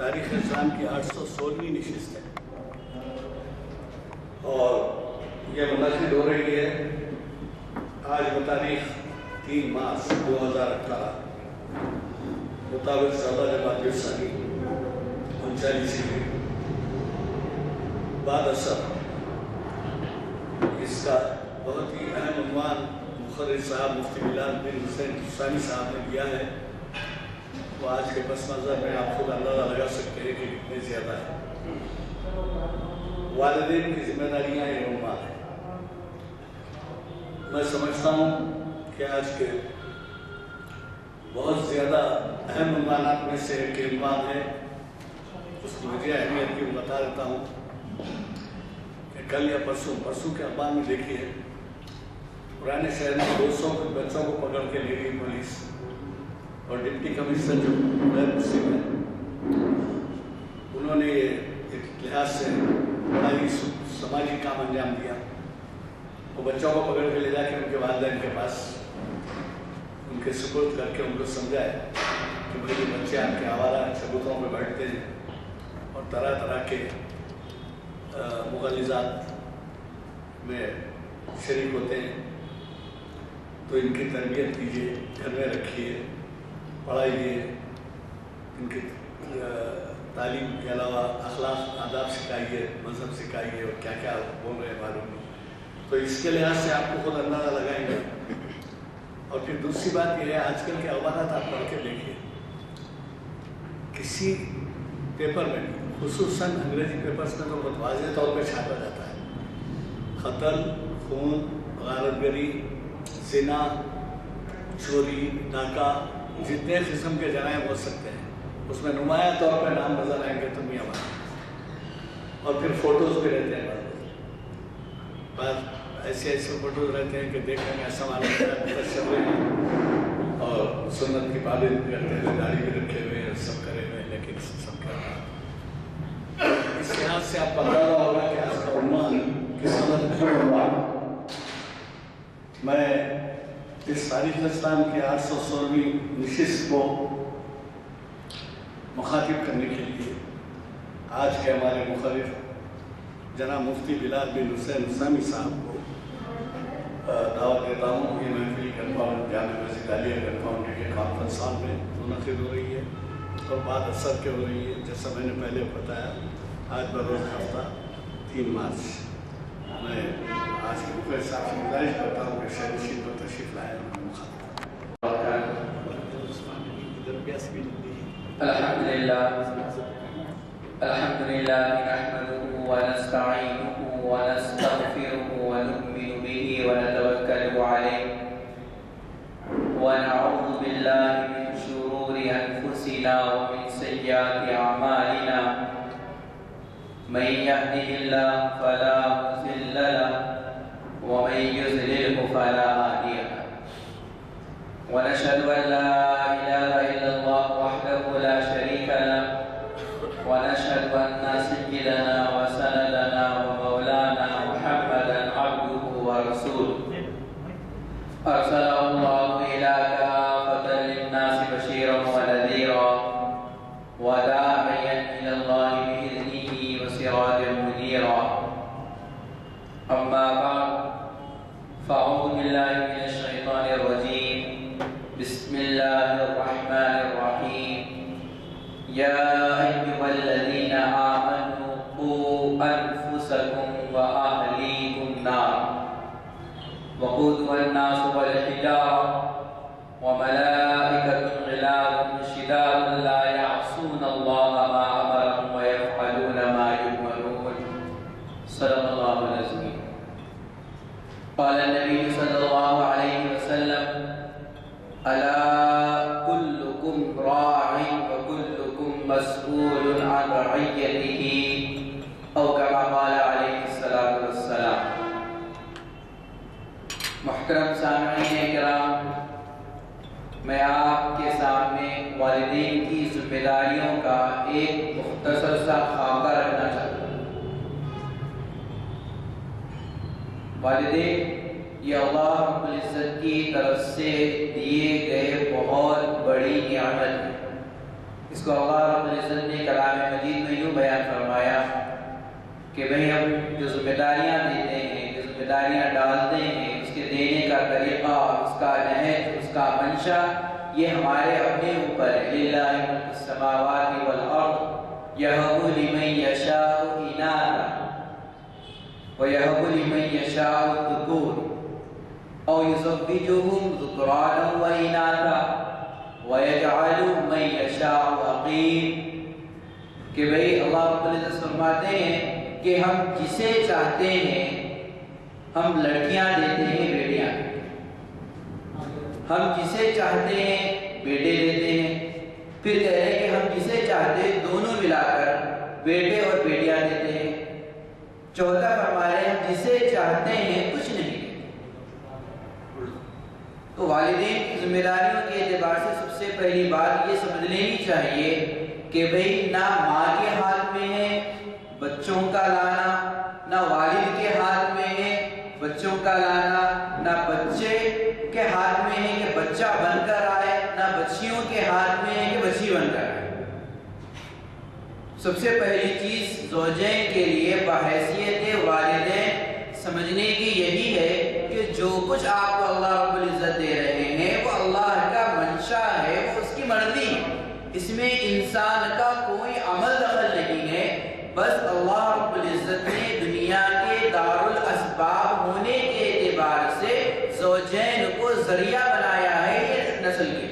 تاریخ اسلام کی 816ویں نشست ہے اور یہ منعقد ہو رہی ہے آج بتاریخ 3 مارچ 2018 مطابق 14 جمادی الثانی 39 بعد اثر۔ اس کا بہت ہی اہم عنوان مقرر صاحب مفتی بلال بن حسین ثانی صاحب نے دیا ہے، وہ آج کے پس منظر میں آپ خود اندازہ لگا سکتے ہیں کہ کتنے زیادہ ہے۔ والدین کی ذمہ داریاں یہ عنوان ہے۔ میں سمجھتا ہوں کہ آج کے بہت زیادہ اہم عنوانات میں سے ایک عنوان ہے، اس کی وجہ اہمیت کی بتا دیتا ہوں کہ کل یا پرسوں کے اخبار میں دیکھیے پرانے شہر میں 200 بچوں کو پکڑ کے لے گئی پولیس، اور ڈپٹی کمشنر جو غیر مسلم ہیں انہوں نے ایک لحاظ سے بڑا ہی سماجی کام انجام دیا۔ وہ بچوں کو پکڑ کے لے جا کے ان کے والدین کے پاس ان کے سپرد کر کے ان کو سمجھائے کہ بھائی بچے آپ کے آوارہ چبوتروں پہ بیٹھتے ہیں اور طرح طرح کے مغالطات میں شریک ہوتے ہیں، تو ان کی تربیت کیجیے، گھر میں رکھیے، پڑھائیے، ان کی تعلیم کے علاوہ اخلاق آداب سکھائیے، مذہب سکھائیے، اور کیا کیا بول رہے ہیں معلوم نہیں۔ تو اس کے لحاظ سے آپ کو خود اندازہ لگائیں گے۔ اور پھر دوسری بات یہ ہے، آج کل کے اخبارات آپ پڑھ کے دیکھیے، کسی پیپر میں خصوصاً انگریزی پیپرز میں تو بہت واضح طور پہ چھاپا جاتا ہے، قتل، خون، غارت گری، زنا، چوری، ڈاکہ، جتنے قسم کے جرائم ہو سکتے ہیں اس میں نمایاں طور پہ نام نظر آئیں گے تو میاں باپ، اور پھر فوٹوز بھی رہتے ہیں بعض ایسے فوٹوز رہتے ہیں کہ دیکھنے میں ایسا معلوم ہوتا ہے اور سنت کی پابندی کرتے ہیں، داڑھی بھی رکھے ہوئے ہیں، سب کرے ہوئے ہیں، لیکن سب کیا اس لحاظ سے آپ پتا رہا ہوگا کہ آج کا عنوان کس قدر عنوان۔ میں اس تاریخ اسلام کی 816ویں نشست کو مخاطب کرنے کے لیے آج کے ہمارے مقرر جناب مفتی بلال بن حسین ثانی صاحب کو دعوت دیتا ہوں۔ یہ محفل کنفاؤنڈ جامع مسجد عالیہ کنفاؤنڈ کے کانفرنس ہال میں منعقد ہو رہی ہے اور بعد اثر کے ہو رہی ہے، جیسا میں نے پہلے بتایا آج بروز ہفتہ 3 مارچ۔ میں آج کے مقرر صاحب سے گزارش کرتا ہوں کہ شہرشین کو تشریف لائیں اور مخاطب۔ الحمدللہ نحمده ونستعینه ونستغفره ونؤمن به ونتوکل علیہ ونعوذ باللہ من شرور انفسنا ومن سیئات اعمالنا من يهده الله فلا مضل له ومن يضلل فلا هادي له ونشهد ان لا اله الا الله وحده لا شريك له ونشهد ان سيدنا وسندنا ومولانا محمدا عبده ورسوله ارسله الله الى كافة للناس بشيرا ونذيرا وداعيا الى الله باذنه وسراجا منيرا اما بعد فاعوذ بالله من الشيطان الرجيم بسم الله الرحمن الرحيم يا أيها الذين آمنوا قوا أنفسكم وأهليكم نارا وقودها الناس والحجارة وملائكة غلاظ شداد لا يعصون الله ما أمرهم ويفعلون ما يؤمرون صدق الله العظيم قال النبي صلى الله عليه وسلم ألا كلكم راع وكلكم مسؤول عن رعيته أو كما قال عليه الصلاة والسلام۔ محترم سامعین کرام، میں آپ کے سامنے والدین کی ذمہ داریوں کا ایک مختصر سا خاکہ رکھنا چاہتا ہوں۔ والدین یہ اللہ رب العزت کی طرف سے دیے گئے بہت بڑی نعمت ہے۔ اس کو اللہ رب العزت نے کلام مجید میں یوں بیان فرمایا کہ بھئی ہم جو ذمہ داریاں دیتے ہیں، جو ذمہ داریاں ڈالتے ہیں، اس کے دینے کا طریقہ، اس کا نہج، اس کا منشا، یہ ہمارے اپنے اوپر ہے۔ للہ ملک السماوات والارض یہب لمن یشاء اناثا ویہب لمن یشاء الذکور او یزوجہم ذکرانا واناثا وَيَجْعَلُ مَن يَشَاءُ عَقِيمًا، کہ بھئی اللہ رب العزت فرماتے ہیں کہ ہم جسے چاہتے ہیں ہم لڑکیاں دیتے ہیں، بیٹیاں، ہم جسے چاہتے ہیں بیٹے دیتے ہیں، پھر کہہ رہے ہیں کہ ہم جسے چاہتے ہیں دونوں ملا کر بیٹے اور بیٹیاں دیتے ہیں۔ چوتھا فرما رہے ہیں ہم جسے چاہتے ہیں کچھ نہیں دیتے۔ تو والدین کی ذمہ داریوں کے اعتبار سے سب سے پہلی بات یہ سمجھ لینی چاہیے کہ بھئی نہ ماں کے ہاتھ میں ہے بچوں کا لانا، نہ والد کے ہاتھ میں ہے بچوں کا لانا، نہ بچے کے ہاتھ میں ہے کہ بچہ بن کر آئے، نہ بچیوں کے ہاتھ میں ہے کہ بچی بن کر آئے۔ سب سے پہلی چیز زوجین کے لیے بحیثیت والدین سمجھنے کی یہی ہے کہ جو کچھ آپ کو اللہ رب العزت دے رہے ہیں وہ اللہ کا منشا ہے، وہ اس کی مرضی ہے، اس میں انسان کا کوئی عمل دخل نہیں ہے، بس اللہ رب العزت نے دنیا کے دارالاسباب ہونے کے اعتبار سے زوجین کو ذریعہ بنایا ہے یہ نسل کے۔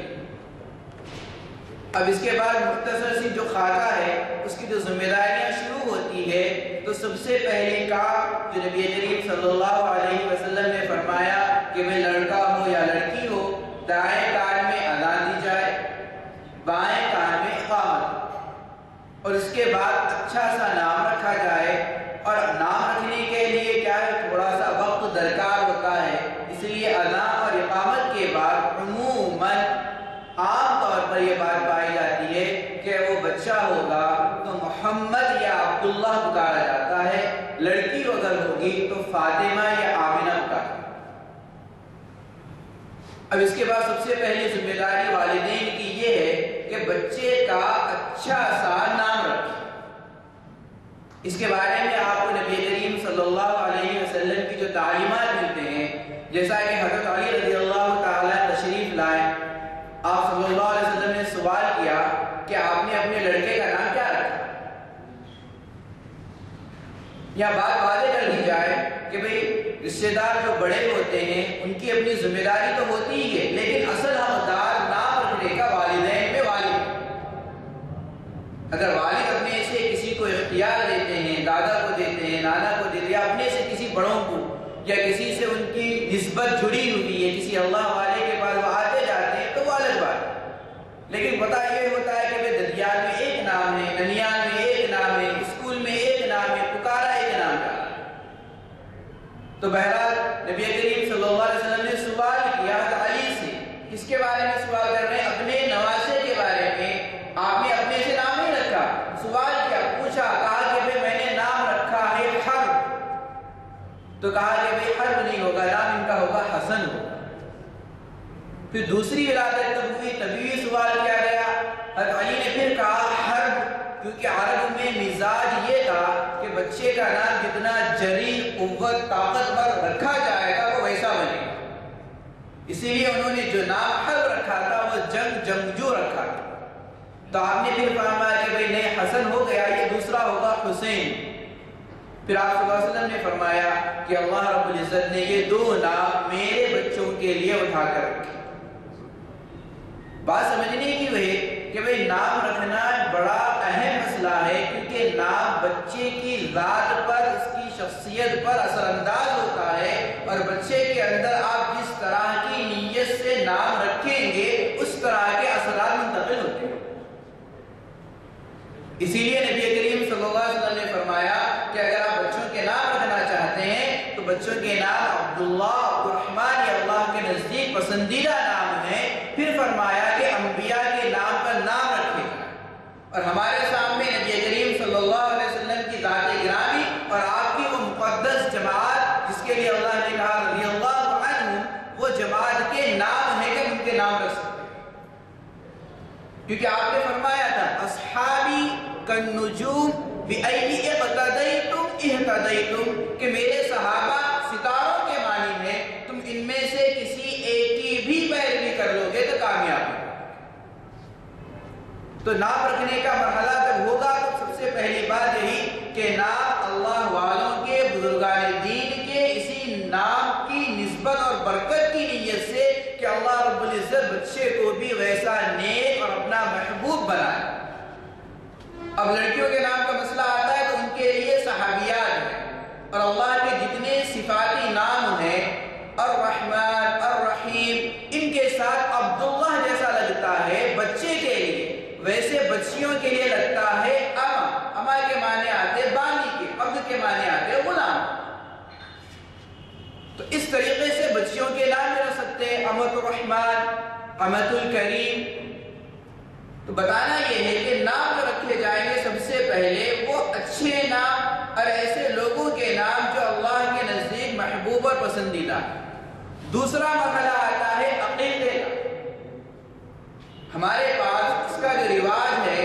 اب اس کے بعد مختصر سی جو خاکہ ہے اس کی جو ذمہ داریاں شروع ہوتی ہے، تو سب سے پہلے کام جو نبی کریم صلی اللہ علیہ وسلم نے فرمایا کہ میں لڑکا ہو یا لڑکی ہو، دائیں کان میں اذان دی جائے، بائیں کان میں اقامت، اور اس کے بعد اچھا سا نام رکھا جائے۔ اور نام رکھنے کے لیے کیا ہے، تھوڑا سا وقت درکار ہوتا ہے، اس لیے اذان اور اقامت کے بعد عموماً عام طور پر یہ بات پائی جاتی ہے کہ وہ بچہ ہوگا تو محمد یا عبداللہ پکارا جاتا ہے، لڑکی اگر ہوگی تو فاطمہ یا آمنہ پکارا۔ اب اس کے بعد سب سے پہلی ذمہ داری والدین کی یہ ہے کہ بچے کا اچھا سا نام رکھیں۔ اس کے بارے میں آپ کو نبی کریم صلی اللہ علیہ وسلم کی جو تعلیمات ملتے ہیں، جیسا کہ حضرت علی رضی اللہ تعالیٰ تشریف لائے، آپ صلی اللہ علیہ وسلم نے سوال کیا کہ آپ نے اپنے لڑکے کا نام کیا رکھا؟ یا بات واضح کر دی جائے کہ بھئی رشتہ دار جو بڑے ہوتے ہیں ان کی اپنی ذمہ داری تو ہوتی ہی ہے، لیکن اصل حقدار نام رکھنے کا والدین میں والد ہے۔ اگر والد اپنے سے کسی کو اختیار دیتے ہیں، دادا کو دیتے ہیں، نانا کو دیتے ہیں، یا اپنے سے کسی بڑوں کو یا کسی سے ان کی نسبت جڑی ہوئی ہے، کسی اللہ والے کے پاس وہ آتے جاتے ہیں تو وہ الگ بات ہے، لیکن پتہ یہ ہوتا ہے کہ ددیال میں ایک نام ہے، ننیال میں ایک نام ہے، اسکول میں ایک نام ہے، پکارا ایک نام کا۔ تو بہرحال نبی کریم صلی اللہ علیہ وسلم نے سوال کیا علی سے، کس کے بارے میں سوال کر رہے ہیں؟ اپنے نواسے کے بارے میں۔ آپ نے اپنے سے نام نہیں رکھا، سوال کیا، پوچھا، کہا کہ میں نے نام رکھا ہے حرب، تو کہا کہ بھئی حرب نہیں ہوگا، نام ان کا ہوگا حسن ہوگا۔ پھر دوسری ولادت تب ہوئی، تبھی بھی سوال کیا گیا، حضرت علی نے پھر کہا حرب، کیونکہ عرب میں مزاج یہ تھا کہ بچے کا نام جتنا جری، قوت، طاقتور رکھا جائے گا وہ ویسا بنے گا، اسی لیے انہوں نے جو نام حرب رکھا تھا وہ جنگجو رکھا تھا۔ تو آپ نے پھر فرمایا کہ بھئی نہیں، حسن ہو گیا، یہ دوسرا ہوگا حسین۔ پھر آپ صلی اللہ علیہ وسلم نے فرمایا کہ اللہ رب العزت نے یہ دو نام میرے بچوں کے لیے اٹھا کر رکھے۔ بات سمجھنے کی وجہ کہ بھئی نام رکھنا بڑا اہم مسئلہ ہے، کیونکہ نام بچے کی ذات پر، اس کی شخصیت پر اثر انداز ہوتا ہے، اور بچے کے اندر آپ جس طرح کی نیت سے نام رکھیں گے اس طرح کے اثرات منتقل ہوتے ہیں۔ اسی لیے نبی کریم صلی اللہ علیہ وسلم نے فرمایا کہ اگر آپ بچوں کے نام رکھنا چاہتے ہیں تو بچوں کے نام عبداللہ، عبدالرحمن یہ اللہ کے نزدیک پسندیدہ نام ہیں۔ پھر فرمایا کہ انبیاء کے نام پر نام رکھے گا، اور ہمارے سامنے نبی کریم صلی اللہ علیہ وسلم کی ذات گرامی اور آپ کی وہ مقدس جماعت جس کے لیے اللہ نے کہا رضی اللہ عنہ، وہ جماعت کے نام ہے کہ ان کے نام رکھ سکتے ہیں، کیونکہ آپ نے فرمایا تھا بِأَيِّ اِقْتَدَيْتُمْ اِهْتَدَيْتُمْ کہ میرے صحابہ ستاروں کے مانند ہیں، تم ان میں سے کسی ایک کی بھی پیروی کر لو گے تو کامیاب ہو۔ تو ناپ رکھنے کا مرحلہ جب ہوگا تو سب سے پہلی بات یہی کہ ناپ اللہ والوں کے، بزرگان دین کے، اسی ناپ کی نسبت اور برکت کی نیت سے کہ اللہ رب العزت بچے کو بھی ویسا نیک اور اپنا محبوب بنائے۔ اب لڑکیوں کے نام کا مسئلہ آتا ہے تو ان کے لیے صحابیات ہیں، اور اللہ کے جتنے صفاتی نام ہیں، الرحمن الرحیم، ان کے ساتھ عبداللہ جیسا لگتا ہے بچے کے لیے، ویسے بچیوں کے لیے لگتا ہے اما کے معنی آتے بانی کے، عبد کے معنی آتے غلام۔ تو اس طریقے سے بچیوں کے نام بھی رکھ سکتے ہیں، امت الرحمن، امت الکریم۔ تو بتانا یہ ہے کہ نام جو رکھے جائیں گے سب سے پہلے وہ اچھے نام اور ایسے لوگوں کے نام جو اللہ کے نزدیک محبوب اور پسندیدہ ہے۔ دوسرا مرحلہ آتا ہے عقیقے کا۔ ہمارے پاس اس کا جو رواج ہے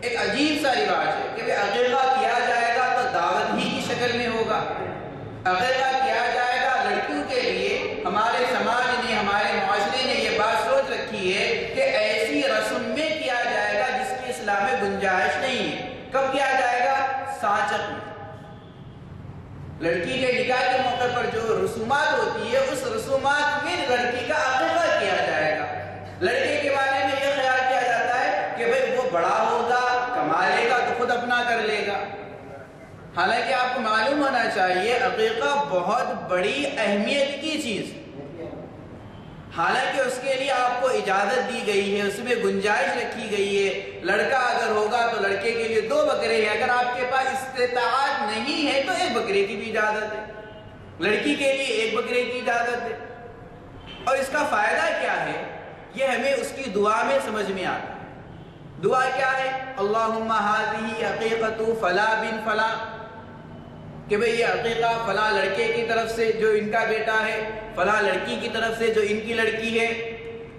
ایک عجیب سا رواج ہے کہ عقیقہ کیا جائے گا تو دعوت ہی کی شکل میں ہوگا۔ عقیقہ کیا جائے گا لڑکیوں کے لیے، ہمارے سماج نے، ہمارے معاشرے نے یہ بات سوچ رکھی ہے کہ ایسی رسم میں کیا جائے گا جس کی اسلام میں گنجائش نہیں ہے۔ کب کیا جائے گا؟ سانچک میں۔ لڑکی کے نکاح کے موقع پر جو رسومات ہوتی ہے اس رسومات میں لڑکی کا عقیقہ کیا جائے گا۔ لڑکے کے بارے میں یہ خیال کیا جاتا ہے کہ بھئی وہ بڑا ہوگا، کما لے گا تو خود اپنا کر لے گا۔ حالانکہ آپ کو معلوم ہونا چاہیے عقیقہ بہت بڑی اہمیت کی چیز، حالانکہ اس کے لیے آپ کو اجازت دی گئی ہے، اس میں گنجائش رکھی گئی ہے۔ لڑکا اگر ہوگا تو لڑکے کے لیے 2 بکرے ہیں، اگر آپ کے پاس استطاعت نہیں ہے تو 1 بکرے کی بھی اجازت ہے، لڑکی کے لیے 1 بکرے کی اجازت ہے۔ اور اس کا فائدہ کیا ہے یہ ہمیں اس کی دعا میں سمجھ میں آتا ہے۔ دعا کیا ہے؟ اللہم ہذہ عقیقۃ فلا بن فلا، کہ بھئی یہ عقیقہ فلاں لڑکے کی طرف سے جو ان کا بیٹا ہے، فلاں لڑکی کی طرف سے جو ان کی لڑکی ہے۔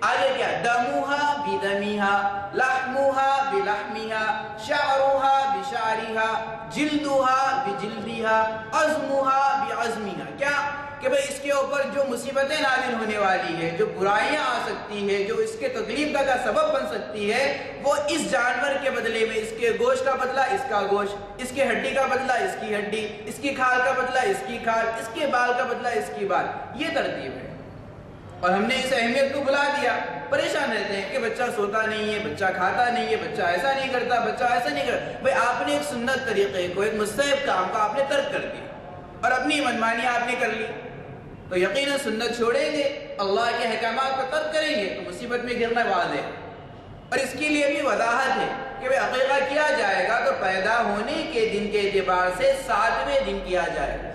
آگے کیا؟ دموہا بدمیہا، لحموہا بلحمیہا، شعروہا بشعریہا، جلدوہا بجلدیہا، عظموہا بعظمیہا۔ کیا؟ کہ بھئی اس کے اوپر جو مصیبتیں نازل ہونے والی ہے، جو برائیاں آ سکتی ہے، جو اس کے تکلیف کا سبب بن سکتی ہے، وہ اس جانور کے بدلے میں، اس کے گوشت کا بدلہ اس کا گوشت، اس کے ہڈی کا بدلہ اس کی ہڈی، اس کی کھال کا بدلہ اس کی کھال، اس کے بال کا بدلہ اس کی بال، یہ ترتیب ہے۔ اور ہم نے اس اہمیت کو بھلا دیا، پریشان رہتے ہیں کہ بچہ سوتا نہیں ہے، بچہ کھاتا نہیں ہے، بچہ ایسا نہیں کرتا، بچہ ایسا نہیں کرتا۔ بھئی آپ نے ایک سنت طریقے کو، ایک مستحب کام کو آپ نے ترک کر دیا اور اپنی منمانی آپ نے کر لی، تو یقیناً سنت چھوڑیں گے، اللہ کے احکامات کو ترک کریں گے تو مصیبت میں گرنا واضح ہے۔ اور اس کے لیے بھی وضاحت ہے کہ بھئی عقیقہ کیا جائے گا تو پیدا ہونے کے دن کے اعتبار سے 7ویں دن کیا جائے گا۔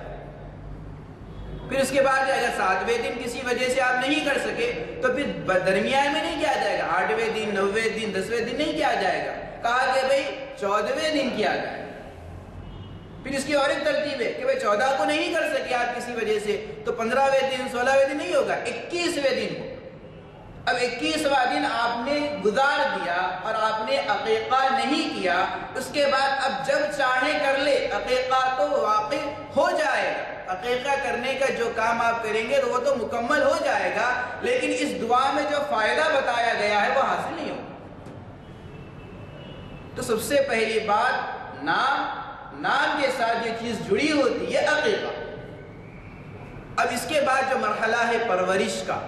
پھر اس کے بعد اگر 7ویں دن کسی وجہ سے آپ نہیں کر سکے تو پھر درمیان میں نہیں کیا جائے گا، 8ویں دن، 9ویں دن، 10ویں دن نہیں کیا جائے گا، کہا کہ بھئی 14ویں دن کیا جائے گا۔ پھر اس کی اور ایک ترتیب ہے کہ بھئی 14 کو نہیں کر سکے آپ کسی وجہ سے تو 15ویں دن، 16ویں دن نہیں ہوگا، 21ویں دن ہوگا۔ اب 21واں دن آپ نے گزار دیا اور آپ نے عقیقہ نہیں کیا، اس کے بعد اب جب چاہے کر لے، عقیقہ تو واقع ہو جائے گا۔ عقیقہ کرنے کا جو کام آپ کریں گے تو وہ تو مکمل ہو جائے گا، لیکن اس دعا میں جو فائدہ بتایا گیا ہے وہ حاصل نہیں ہوگا۔ تو سب سے پہلی بات نام کے ساتھ یہ چیز جڑی ہوتی ہے عقیقہ۔ اب اس کے بعد جو مرحلہ ہے پرورش کا،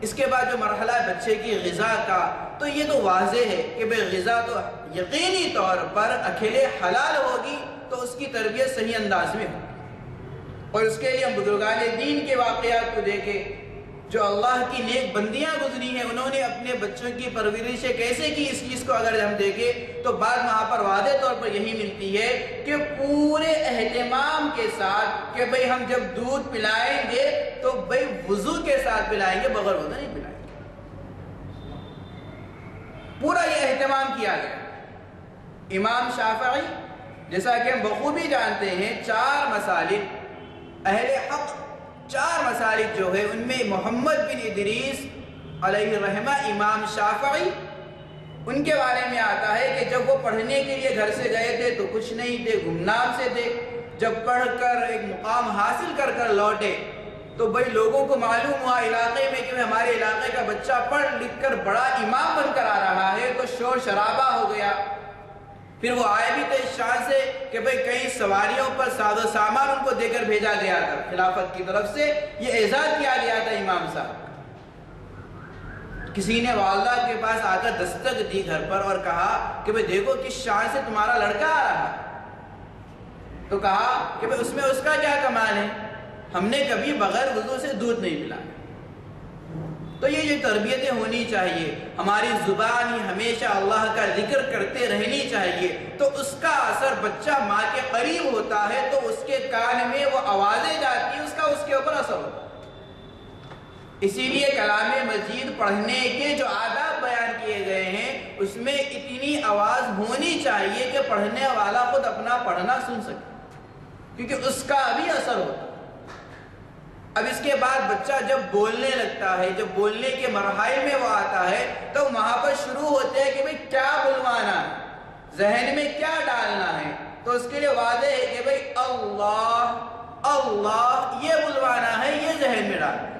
اس کے بعد جو مرحلہ ہے بچے کی غذا کا، تو یہ تو واضح ہے کہ بھئی غذا تو یقینی طور پر اکیلے حلال ہوگی تو اس کی تربیت صحیح انداز میں ہوگی۔ اور اس کے لیے ہم بزرگان دین کے واقعات کو دیکھیں، جو اللہ کی نیک بندیاں گزری ہیں، انہوں نے اپنے بچوں کی پرورشیں کیسے کی، اس چیز کو اگر ہم دیکھیں تو بات وہاں پر واضح طور پر یہی ملتی ہے کہ پورے اہتمام کے ساتھ کہ بھئی ہم جب دودھ پلائیں گے تو بھئی وضو کے ساتھ پلائیں گے، بغیر وضو نہیں پلائیں گے۔ پورا یہ اہتمام کیا گیا۔ امام شافعی جیسا کہ ہم بخوبی جانتے ہیں 4 مسالک، اہل حق 4 مسالک جو ہے ان میں محمد بن ادریس علیہ الرحمہ امام شافعی ان کے بارے میں آتا ہے کہ جب وہ پڑھنے کے لیے گھر سے گئے تھے تو کچھ نہیں تھے، گمنام سے تھے. جب پڑھ کر ایک مقام حاصل کر کر لوٹے تو بھئی لوگوں کو معلوم ہوا علاقے میں کہ ہمارے علاقے کا بچہ پڑھ لکھ کر بڑا امام بن کر آ رہا ہے، تو شور شرابہ ہو گیا. پھر وہ آئے بھی تھے اس شان سے کہ بھئی کئی سواریوں پر ساز و سامان ان کو دے کر بھیجا گیا تھا خلافت کی طرف سے، یہ اعزاز کیا گیا تھا امام صاحب. کسی نے والدہ کے پاس آ کر دستک دی گھر پر اور کہا کہ بھئی دیکھو کس شان سے تمہارا لڑکا آ رہا ہے. تو کہا کہ بھئی اس میں اس کا کیا کمال ہے، ہم نے کبھی بغیر وضو سے دودھ نہیں پلایا. تو یہ تربیتیں ہونی چاہیے. ہماری زبان ہی ہمیشہ اللہ کا ذکر کرتے رہنی چاہیے، تو اس کا اثر بچہ ماں کے قریب ہوتا ہے تو اس کے کان میں وہ آوازیں جاتی ہیں، اس کا اس کے اوپر اثر ہوتا ہے. اسی لیے کلام مجید پڑھنے کے جو آداب بیان کیے گئے ہیں اس میں اتنی آواز ہونی چاہیے کہ پڑھنے والا خود اپنا پڑھنا سن سکے، کیونکہ اس کا بھی اثر ہوتا ہے. اب اس کے بعد بچہ جب بولنے لگتا ہے، جب بولنے کے مراحل میں وہ آتا ہے تو وہاں پر شروع ہوتے ہیں کہ بھئی کیا بلوانا ہے، ذہن میں کیا ڈالنا ہے. تو اس کے لیے واضح ہے کہ بھئی اللہ اللہ یہ بلوانا ہے، یہ ذہن میں ڈالنا ہے.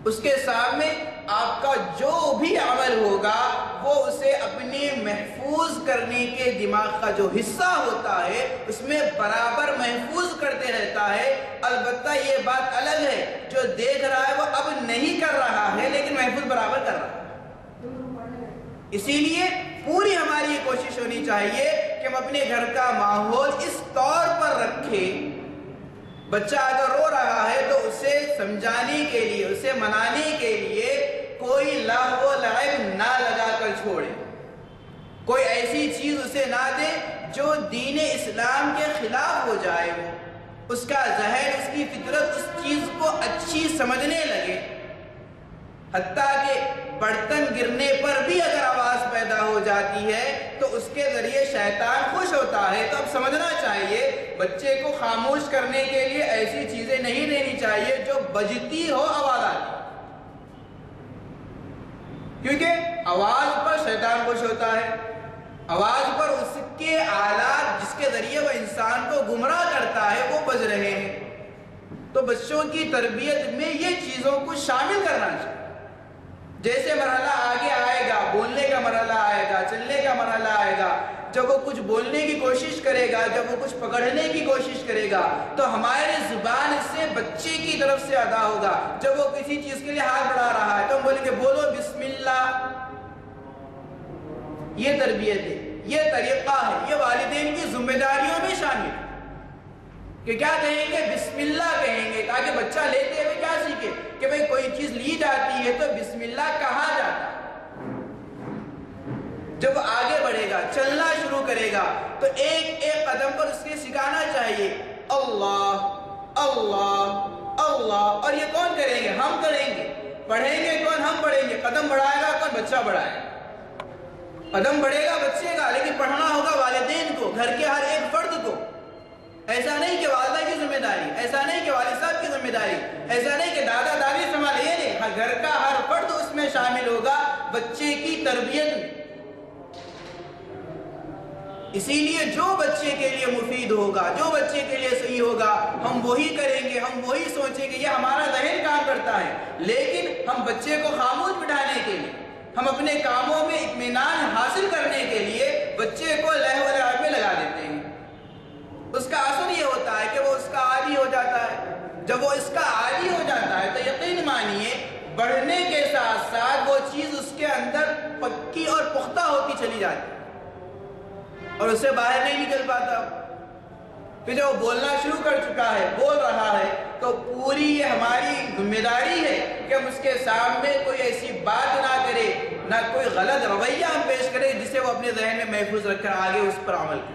اس کے سامنے آپ کا جو بھی عمل ہوگا وہ اسے اپنے محفوظ کرنے کے دماغ کا جو حصہ ہوتا ہے اس میں برابر محفوظ کرتے رہتا ہے. البتہ یہ بات الگ ہے جو دیکھ رہا ہے وہ اب نہیں کر رہا ہے لیکن محفوظ برابر کر رہا ہے. اسی لیے پوری ہماری یہ کوشش ہونی چاہیے کہ ہم اپنے گھر کا ماحول اس طور پر رکھیں، بچہ اگر رو رہا ہے تو اسے سمجھانے کے لیے، اسے منانے کے لیے کوئی لہو و لعب نہ لگا کر چھوڑے، کوئی ایسی چیز اسے نہ دے جو دین اسلام کے خلاف ہو جائے. اس کا ذہن، اس کی فطرت اس چیز کو اچھی سمجھنے لگے. حتیٰ کہ برتن گرنے پر بھی اگر آواز پیدا ہو جاتی ہے تو اس کے ذریعے شیطان خوش ہوتا ہے. تو اب سمجھنا چاہیے بچے کو خاموش کرنے کے لیے ایسی چیزیں نہیں دینی چاہیے جو بجتی ہو آواز آتی، کیونکہ آواز پر شیطان خوش ہوتا ہے. آواز پر اس کے آلات جس کے ذریعے وہ انسان کو گمراہ کرتا ہے وہ بج رہے ہیں. تو بچوں کی تربیت میں یہ چیزوں کو شامل کرنا چاہیے. جیسے مرحلہ آگے آئے گا، بولنے کا مرحلہ آئے گا، چلنے کا مرحلہ آئے گا، جب وہ کچھ بولنے کی کوشش کرے گا، جب وہ کچھ پکڑنے کی کوشش کرے گا تو ہمارے زبان سے بچے کی طرف سے ادا ہوگا. جب وہ کسی چیز کے لیے ہاتھ بڑھا رہا ہے تو ہم بولیں گے بولو بسم اللہ. یہ تربیت ہے، یہ طریقہ ہے، یہ والدین کی ذمہ داریوں میں شامل ہے کہ کیا کہیں گے، بسم اللہ کہیں گے، تاکہ بچہ لیتے ہوئے کیا سیکھے کہ بھئی کوئی چیز لی جاتی ہے تو بسم اللہ کہا جاتا ہے. جب وہ آگے بڑھے گا، چلنا شروع کرے گا تو ایک ایک قدم پر اس کے سکھانا چاہیے اللہ اللہ اللہ. اور یہ کون کریں گے؟ ہم کریں گے. پڑھیں گے کون؟ ہم پڑھیں گے. قدم بڑھائے گا کون؟ بچہ بڑھائے گا. قدم بڑھے گا بچے کا، لیکن پڑھنا ہوگا والدین کو، گھر کے ہر ایک فرد کو. ایسا نہیں کہ والدہ کی ذمہ داری، ایسا نہیں کہ والد صاحب کی ذمہ داری، ایسا نہیں کہ دادا دادی سنبھالے، یہ نہیں. گھر کا ہر فرد اس میں شامل ہوگا بچے کی تربیت میں. اسی لیے جو بچے کے لیے مفید ہوگا، جو بچے کے لیے صحیح ہوگا ہم وہی کریں گے، ہم وہی سوچیں گے. یہ ہمارا ذہن کام کرتا ہے، لیکن ہم بچے کو خاموش بٹھانے کے لیے، ہم اپنے کاموں میں اطمینان حاصل کرنے کے لیے بچے کو لہو و لعب میں لگا دیتے ہیں. اس کا اثر یہ ہوتا ہے کہ وہ اس کا عادی ہو جاتا ہے. جب وہ اس کا عادی ہو جاتا ہے تو یقین مانیے بڑھنے کے ساتھ ساتھ وہ چیز اس کے اندر پکی اور پختہ ہوتی چلی جاتی اور اس سے باہر نہیں نکل پاتا. پھر جب وہ بولنا شروع کر چکا ہے، بول رہا ہے، تو پوری یہ ہماری ذمہ داری ہے کہ ہم اس کے سامنے کوئی ایسی بات نہ کرے، نہ کوئی غلط رویہ ہم پیش کرے جسے وہ اپنے ذہن میں محفوظ رکھ کر آگے اس پر عمل کرے.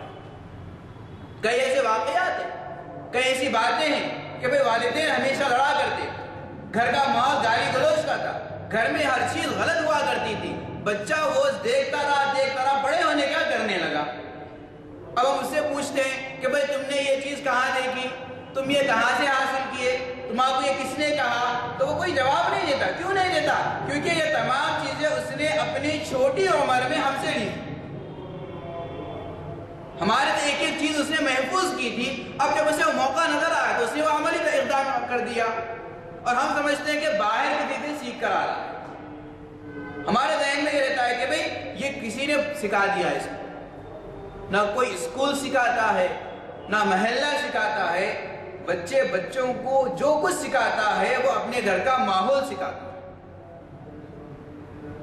کئی ایسے واقعات ہیں، کئی ایسی باتیں ہیں کہ بھئی والدین ہمیشہ لڑا کرتے، گھر کا ماحول گالی گلوچ کا تھا، گھر میں ہر چیز غلط ہوا کرتی تھی. بچہ وہ دیکھتا رہا، بڑے ہونے کا کرنے لگا. اب ہم اس سے پوچھتے ہیں کہ بھئی تم نے یہ چیز کہاں دیکھی، تم یہ کہاں سے حاصل کیے، تمہارے کو یہ کس نے کہا؟ تو وہ کوئی جواب نہیں دیتا. کیوں نہیں دیتا؟ کیونکہ یہ تمام چیزیں اس نے اپنی چھوٹی عمر میں ہم سے لی. ہمارے تو ایک ایک چیز اس نے محفوظ کی تھی. اب جب اسے وہ موقع نظر آیا تو اس نے وہ عملی کا اقدام کر دیا، اور ہم سمجھتے ہیں کہ باہر کی چیزیں سیکھ کر آ رہا ہے. ہمارے ذہن میں یہ رہتا ہے کہ بھئی یہ کسی نے سکھا دیا ہے. اس کو نہ کوئی اسکول سکھاتا ہے، نہ محلہ سکھاتا ہے. بچوں کو جو کچھ سکھاتا ہے وہ اپنے گھر کا ماحول سکھاتا ہے.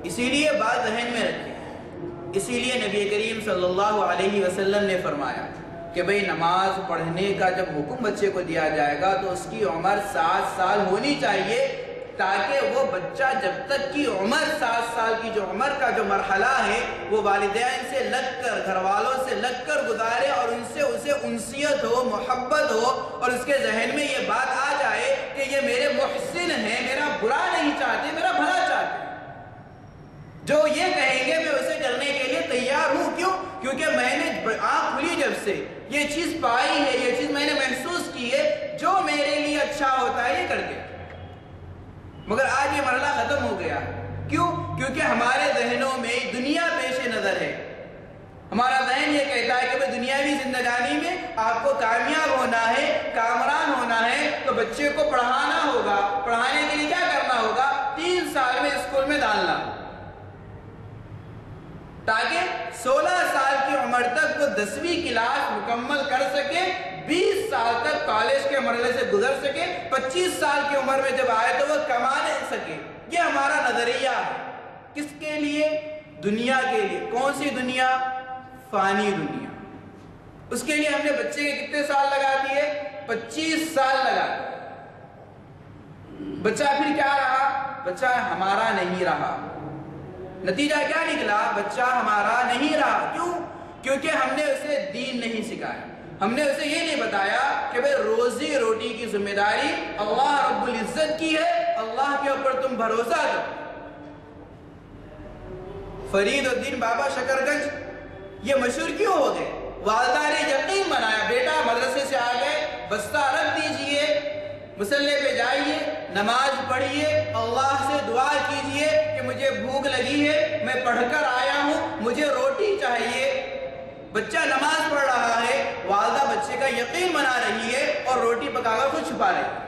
اسی لیے بات ذہن میں رکھیں. اسی لیے نبی کریم صلی اللہ علیہ وسلم نے فرمایا کہ بھئی نماز پڑھنے کا جب حکم بچے کو دیا جائے گا تو اس کی عمر 7 سال ہونی چاہیے، تاکہ وہ بچہ جب تک کی عمر 7 سال کی جو عمر کا جو مرحلہ ہے وہ والدین سے لگ کر، گھر والوں سے لگ کر گزارے، اور ان سے اسے انسیت ہو، محبت ہو، اور اس کے ذہن میں یہ بات آ جائے کہ یہ میرے محسن ہیں، میرا برا نہیں چاہتے، میرا بھلا چاہتے ہیں. جو یہ کہیں گے میں اسے کرنے کے لیے تیار ہوں. کیوں؟ کیونکہ میں نے آنکھ کھلی جب سے یہ چیز پائی ہے، یہ چیز میں نے محسوس کی ہے، جو میرے لیے اچھا ہوتا ہے یہ کر کے. مگر آج یہ مرحلہ ختم ہو گیا. کیوں؟ کیونکہ ہمارے ذہنوں میں دنیا پیش نظر ہے. ہمارا ذہن یہ کہتا ہے کہ دنیاوی زندگانی میں آپ کو کامیاب ہونا ہے، کامران ہونا ہے، تو بچے کو پڑھانا ہوگا. پڑھانے کے لیے کیا کرنا ہوگا؟ 3 سال میں اسکول میں ڈالنا، تاکہ 16 سال کی عمر تک وہ 10ویں کلاس مکمل کر سکے، 20 سال تک کالج کے مرحلے سے گزر سکے، 25 سال کی عمر میں جب آئے تو وہ کما نہیں سکے. یہ ہمارا نظریہ ہے. کس کے لیے؟ دنیا کے لیے. کون سی دنیا؟ فانی دنیا. اس کے لیے ہم نے بچے کے کتنے سال لگا دیے؟ 25 سال لگا دیے. بچہ پھر کیا رہا؟ بچہ ہمارا نہیں رہا. نتیجہ کیا نکلا؟ بچہ ہمارا نہیں رہا. کیوں؟ کیونکہ ہم نے اسے دین نہیں سکھایا. ہم نے اسے یہ نہیں بتایا کہ بھئی روزی روٹی کی ذمہ داری اللہ رب العزت کی ہے، اللہ کے اوپر تم بھروسہ دو. فرید الدین بابا شکر گنج یہ مشہور کیوں ہو گئے؟ والدہ نے یقین بنایا، بیٹا مدرسے سے آ گئے، بستہ رکھ دیجئے، مصلی پہ جائیے، نماز پڑھیے، اللہ سے دعا کیجئے کہ مجھے بھوک لگی ہے، میں پڑھ کر آیا ہوں، مجھے روٹی چاہیے. بچہ نماز پڑھ رہا ہے، والدہ بچے کا یقین بنا رہی ہے اور روٹی پکا کر خود چھپا رہی ہے.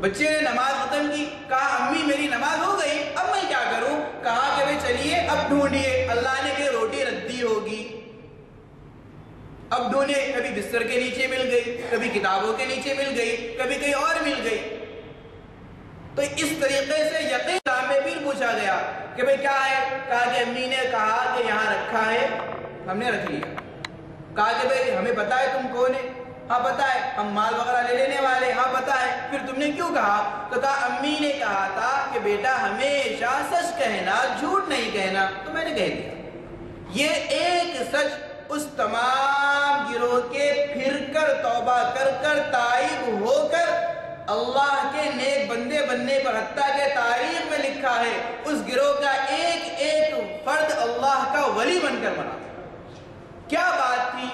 بچے نے نماز ختم کی، کہا امی میری نماز ہو گئی، اب میں کیا کروں؟ کہا کہ بھئی چلیے اب ڈھونڈیے. اللہ نے کہ روٹی رکھ دی ہوگی. اب ڈھونڈے، کبھی بستر کے نیچے مل گئی، کبھی کتابوں کے نیچے مل گئی، کبھی کہیں اور مل گئی. تو اس طریقے سے یقین میں پھر پوچھا گیا کہ بھئی کیا ہے؟ کہا کہ امی نے کہا کہ یہاں رکھا ہے. ہم نے رکھ لیا. کہا کہ بھئی ہمیں پتا ہے تم کون ہے؟ ہاں پتا ہے. ہم مال وغیرہ لے لینے والے؟ ہاں پتا ہے. پھر تم نے کیوں کہا؟ تو کہا امی نے کہا تھا کہ بیٹا ہمیشہ سچ کہنا، جھوٹ نہیں کہنا، تو میں نے کہہ دیا. یہ ایک سچ اس تمام گروہ کے پھر کر توبہ کر کر تائب ہو کر اللہ کے نیک بندے بننے پر حتیٰ کہ تاریخ میں لکھا ہے اس گروہ کا ایک ایک فرد اللہ کا ولی بن کر بنا. کیا بات تھی؟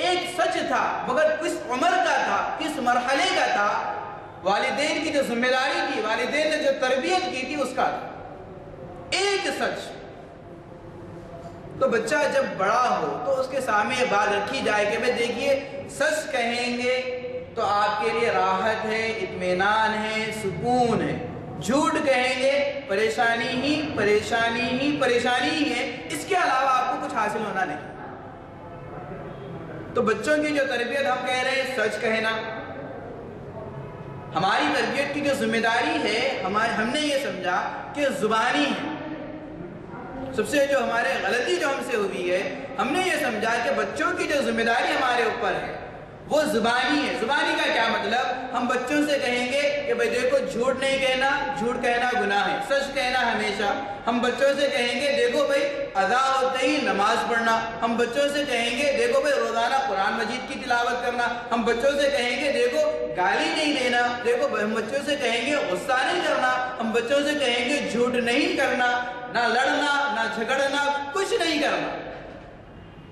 ایک سچ تھا، مگر کس عمر کا تھا، کس مرحلے کا تھا؟ والدین کی جو ذمہ داری تھی، والدین نے جو تربیت کی تھی اس کا تھا. ایک سچ. تو بچہ جب بڑا ہو تو اس کے سامنے یہ بات رکھی جائے کہ بھئی دیکھیے سچ کہیں گے تو آپ کے لیے راحت ہے، اطمینان ہے، سکون ہے. جھوٹ کہیں گے پریشانی ہی پریشانی ہی پریشانی ہی ہے، اس کے علاوہ آپ کو کچھ حاصل ہونا نہیں. تو بچوں کی جو تربیت ہم کہہ رہے ہیں سچ کہنا، ہماری تربیت کی جو ذمہ داری ہے ہم نے یہ سمجھا کہ زبانی ہے. سب سے جو ہمارے غلطی جو ہم سے ہوئی ہے، ہم نے یہ سمجھا کہ بچوں کی جو ذمہ داری ہمارے اوپر ہے وہ زبانی ہے. زبانی کا کیا مطلب؟ ہم بچوں سے کہیں گے کہ بھئی دیکھو جھوٹ نہیں کہنا، جھوٹ کہنا گناہ ہے، سچ کہنا ہمیشہ. ہم بچوں سے کہیں گے دیکھو بھئی اذان ہوتے ہی نماز پڑھنا. ہم بچوں سے کہیں گے دیکھو بھئی روزانہ قرآن مجید کی تلاوت کرنا. ہم بچوں سے کہیں گے دیکھو گالی نہیں دینا. دیکھو ہم بچوں سے کہیں گے غصہ نہیں کرنا. ہم بچوں سے کہیں گے جھوٹ نہیں کرنا، نہ لڑنا نہ جھگڑنا، کچھ نہیں کرنا.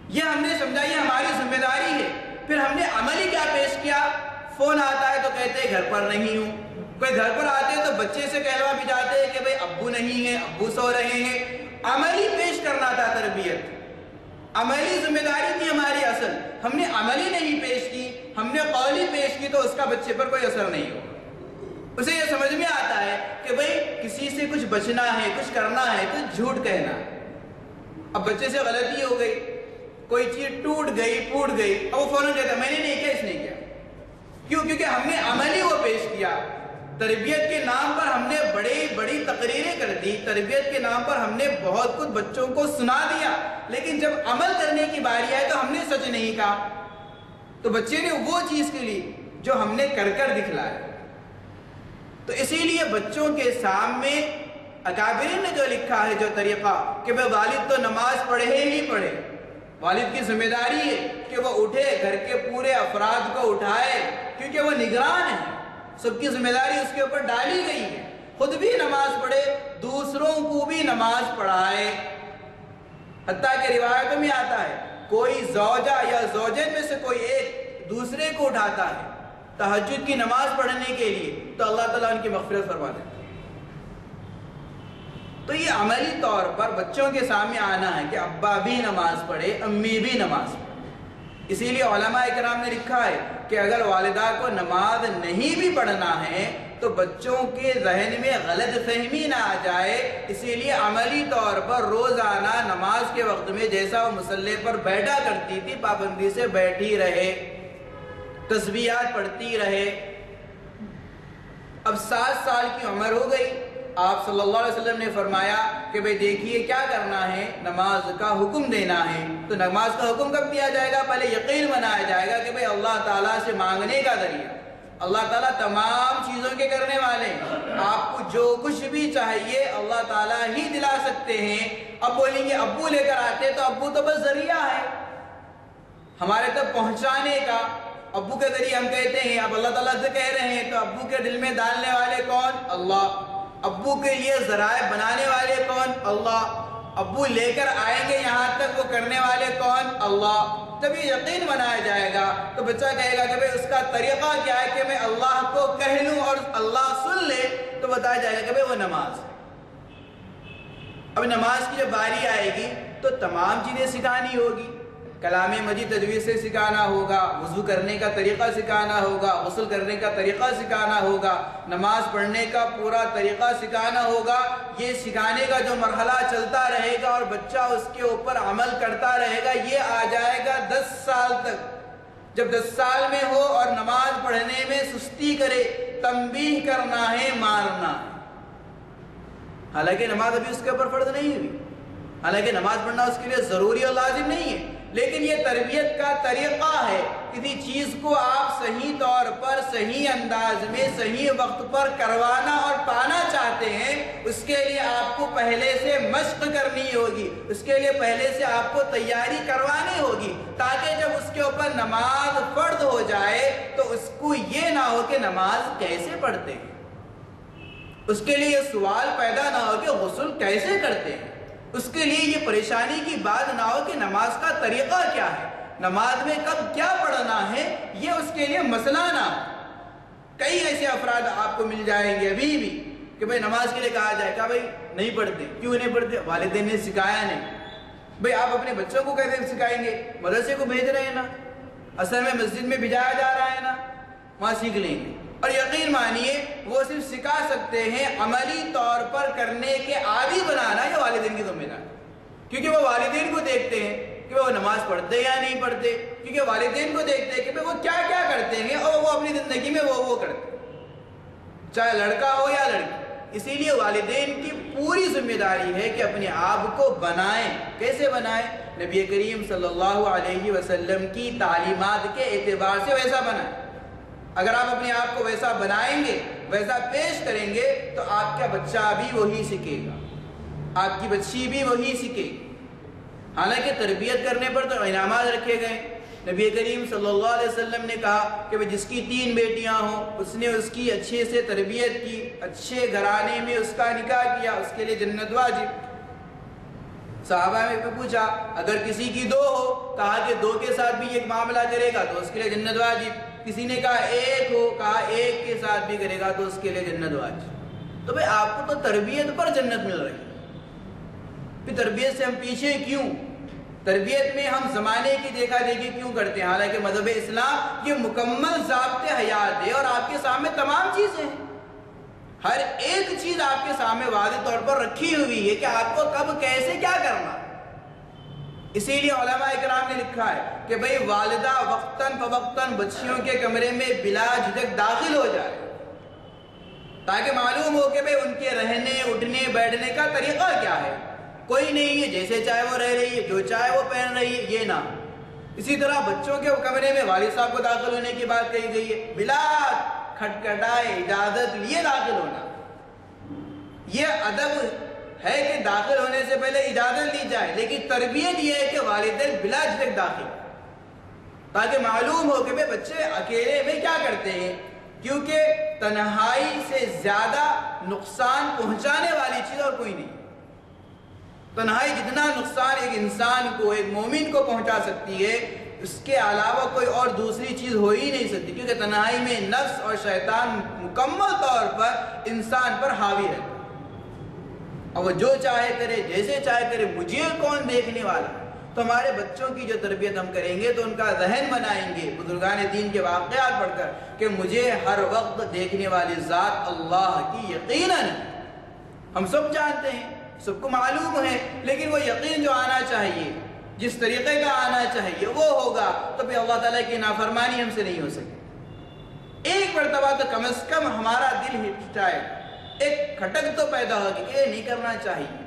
یہ ہم نے سمجھا یہ ہماری ذمہ داری ہے. پھر ہم نے عملی کیا پیش کیا؟ فون آتا ہے تو کہتے ہیں گھر پر نہیں ہوں، کوئی گھر پر آتے ہیں تو بچے سے کہلوا بھی جاتے ہیں کہ بھئی ابو نہیں ہیں، ابو سو رہے ہیں۔ عملی پیش کرنا تھا تربیت، عملی ذمہ داری تھی ہماری اصل، ہم نے عملی نہیں پیش کی، ہم نے قولی پیش کی تو اس کا بچے پر کوئی اثر نہیں ہوگا۔ اسے یہ سمجھ میں آتا ہے کہ بھئی کسی سے کچھ بچنا ہے، کچھ کرنا ہے تو جھوٹ کہنا۔ اب بچے سے غلطی ہو گئی، کوئی چیز ٹوٹ گئی، پھوٹ گئی، اب وہ فوراً کہتا ہے میں نے نہیں کیا، اس نے کیا۔ کیوں؟ کیونکہ ہم نے عملی وہ پیش کیا۔ تربیت کے نام پر ہم نے بڑی بڑی تقریریں کر دی، تربیت کے نام پر ہم نے بہت کچھ بچوں کو سنا دیا، لیکن جب عمل کرنے کی باری آئے تو ہم نے سچ نہیں کہا، تو بچے نے وہ چیز کے لیے جو ہم نے کر کر دکھلایا۔ تو اسی لیے بچوں کے سامنے اکابرین نے جو لکھا ہے جو طریقہ کہ وہ والد تو نماز پڑھے ہی پڑھے، والد کی ذمہ داری ہے کہ وہ اٹھے، گھر کے پورے افراد کو اٹھائے، کیونکہ وہ نگران ہے، سب کی ذمہ داری اس کے اوپر ڈالی گئی ہے، خود بھی نماز پڑھے، دوسروں کو بھی نماز پڑھائے۔ حتیٰ کہ روایتوں میں آتا ہے کوئی زوجہ یا زوجین میں سے کوئی ایک دوسرے کو اٹھاتا ہے تہجد کی نماز پڑھنے کے لیے تو اللہ تعالیٰ ان کی مغفرت فرما دیتا ہے۔ تو یہ عملی طور پر بچوں کے سامنے آنا ہے کہ ابا بھی نماز پڑھے، امی بھی نماز پڑھے۔ اسی لیے علماء اکرام نے لکھا ہے کہ اگر والدہ کو نماز نہیں بھی پڑھنا ہے تو بچوں کے ذہن میں غلط فہمی نہ آ جائے، اسی لیے عملی طور پر روزانہ نماز کے وقت میں جیسا وہ مصلی پر بیٹھا کرتی تھی پابندی سے بیٹھی رہے، تسبیحات پڑھتی رہے۔ اب 7 سال کی عمر ہو گئی، آپ صلی اللہ علیہ وسلم نے فرمایا کہ بھئی دیکھیے کیا کرنا ہے، نماز کا حکم دینا ہے۔ تو نماز کا حکم کب دیا جائے گا؟ پہلے یقین بنایا جائے گا کہ بھئی اللہ تعالیٰ سے مانگنے کا ذریعہ، اللہ تعالیٰ تمام چیزوں کے کرنے والے ہیں، آپ کو جو کچھ بھی چاہیے اللہ تعالیٰ ہی دلا سکتے ہیں۔ اب بولیں گے ابو لے کر آتے تو ابو تو بس ذریعہ ہے ہمارے تک پہنچانے کا، ابو کے ذریعے ہم کہتے ہیں، اب اللہ تعالیٰ سے کہہ رہے ہیں تو ابو کے دل میں ڈالنے والے کون؟ اللہ۔ ابو کے لیے ذرائع بنانے والے کون؟ اللہ۔ ابو لے کر آئیں گے یہاں تک وہ کرنے والے کون؟ اللہ۔ جب یہ یقین بنایا جائے گا تو بچہ کہے گا کہ بھئی اس کا طریقہ کیا ہے کہ میں اللہ کو کہہ لوں اور اللہ سن لے، تو بتایا جائے گا کہ بھئی وہ نماز ہے۔ اب نماز کی جب باری آئے گی تو تمام چیزیں سکھانی ہوگی، کلام مجید تجوید سے سکھانا ہوگا، وضو کرنے کا طریقہ سکھانا ہوگا، غسل کرنے کا طریقہ سکھانا ہوگا، نماز پڑھنے کا پورا طریقہ سکھانا ہوگا۔ یہ سکھانے کا جو مرحلہ چلتا رہے گا اور بچہ اس کے اوپر عمل کرتا رہے گا، یہ آ جائے گا 10 سال تک۔ جب 10 سال میں ہو اور نماز پڑھنے میں سستی کرے، تنبیہ کرنا ہے، مارنا ہے۔ حالانکہ نماز ابھی اس کے اوپر فرض نہیں ہوئی، حالانکہ نماز پڑھنا اس کے لیے ضروری اور لازم نہیں ہے، لیکن یہ تربیت کا طریقہ ہے۔ کسی چیز کو آپ صحیح طور پر، صحیح انداز میں، صحیح وقت پر کروانا اور پانا چاہتے ہیں، اس کے لیے آپ کو پہلے سے مشق کرنی ہوگی، اس کے لیے پہلے سے آپ کو تیاری کروانی ہوگی، تاکہ جب اس کے اوپر نماز فرض ہو جائے تو اس کو یہ نہ ہو کہ نماز کیسے پڑھتے ہیں، اس کے لیے یہ سوال پیدا نہ ہو کہ غسل کیسے کرتے ہیں، اس کے لیے یہ پریشانی کی بات نہ ہو کہ نماز کا طریقہ کیا ہے، نماز میں کب کیا پڑھنا ہے، یہ اس کے لیے مسئلہ نہ ہو۔ کئی ایسے افراد آپ کو مل جائیں گے ابھی بھی کہ بھئی نماز کے لیے کہا جائے کہ بھئی نہیں پڑھتے، کیوں نہیں پڑھتے؟ والدین نے سکھایا نہیں۔ بھئی آپ اپنے بچوں کو کیسے سکھائیں گے؟ مدرسے کو بھیج رہے ہیں نا، اصل میں مسجد میں بھیجایا جا رہا ہے نا، وہاں سیکھ لیں گے۔ اور یقین مانیے وہ صرف سکھا سکتے ہیں، عملی طور پر کرنے کے عادی بنانا یہ والدین کی ذمہ داری، کیونکہ وہ والدین کو دیکھتے ہیں کہ وہ نماز پڑھتے یا نہیں پڑھتے، کیونکہ والدین کو دیکھتے ہیں کہ وہ کیا کیا کرتے ہیں اور وہ اپنی زندگی میں وہ کرتے ہیں، چاہے لڑکا ہو یا لڑکی۔ اسی لیے والدین کی پوری ذمہ داری ہے کہ اپنے آپ کو بنائیں۔ کیسے بنائیں؟ نبی کریم صلی اللہ علیہ وسلم کی تعلیمات کے اعتبار سے ویسا بنائیں۔ اگر آپ اپنے آپ کو ویسا بنائیں گے، ویسا پیش کریں گے تو آپ کا بچہ بھی وہی سیکھے گا، آپ کی بچی بھی وہی سیکھے گی۔ حالانکہ تربیت کرنے پر تو انعامات رکھے گئے۔ نبی کریم صلی اللہ علیہ وسلم نے کہا کہ جس کی 3 بیٹیاں ہوں، اس نے اس کی اچھے سے تربیت کی، اچھے گھرانے میں اس کا نکاح کیا، اس کے لیے جنت واجب۔ صحابہ میں پوچھا اگر کسی کی 2 ہو، کہا کہ 2 کے ساتھ بھی ایک معاملہ کرے گا تو اس کے لیے جنت واجب۔ کسی نے کہا ایک ہو، کہا ایک کے ساتھ بھی کرے گا تو اس کے لیے جنت واجب. تو بھئی آپ کو تو تربیت پر جنت مل رہی ہے، پھر تربیت سے ہم پیچھے کیوں؟ تربیت میں ہم زمانے کی دیکھا دیکھی کیوں کرتے ہیں؟ حالانکہ مذہب اسلام یہ مکمل ضابطِ حیات ہے اور آپ کے سامنے تمام چیزیں ہیں. ہر ایک چیز آپ کے سامنے واضح طور پر رکھی ہوئی ہے کہ آپ کو کب کیسے کیا کرنا. اسی لیے علماء اکرام نے لکھا ہے کہ بھئی والدہ وقتاً فوقتاً بچیوں کے کمرے میں بلا جھجک داخل ہو جائے تاکہ معلوم ہو کہ بھئی ان کے رہنے اٹھنے بیٹھنے کا طریقہ کیا ہے. کوئی نہیں ہے جیسے چاہے وہ رہ رہی ہے، جو چاہے وہ پہن رہی ہے، یہ نہ. اسی طرح بچوں کے کمرے میں والد صاحب کو داخل ہونے کی بات کہی گئی ہے، بلا کھٹکھٹائے اجازت لیے داخل ہونا. یہ ادب ہے کہ داخل ہونے سے پہلے اجازت لی جائے، لیکن تربیت یہ ہے کہ والدین بلا جھجک داخل تاکہ معلوم ہو کہ بچے اکیلے میں کیا کرتے ہیں. کیونکہ تنہائی سے زیادہ نقصان پہنچانے والی چیز اور کوئی نہیں. تنہائی جتنا نقصان ایک انسان کو، ایک مومن کو پہنچا سکتی ہے، اس کے علاوہ کوئی اور دوسری چیز ہو ہی نہیں سکتی. کیونکہ تنہائی میں نفس اور شیطان مکمل طور پر انسان پر حاوی ہے اور وہ جو چاہے کرے، جیسے چاہے کرے، مجھے کون دیکھنے والا. تو ہمارے بچوں کی جو تربیت ہم کریں گے تو ان کا ذہن بنائیں گے بزرگان دین کے واقعات پڑھ کر کہ مجھے ہر وقت دیکھنے والی ذات اللہ کی یقیناً ہم سب جانتے ہیں، سب کو معلوم ہے، لیکن وہ یقین جو آنا چاہیے، جس طریقے کا آنا چاہیے وہ ہوگا تو پھر اللہ تعالیٰ کی نافرمانی ہم سے نہیں ہو سکے. ایک مرتبہ تو کم از کم ہمارا دل ہچکچائے، ایک کھٹک تو پیدا ہوگی کہ یہ نہیں کرنا چاہیے.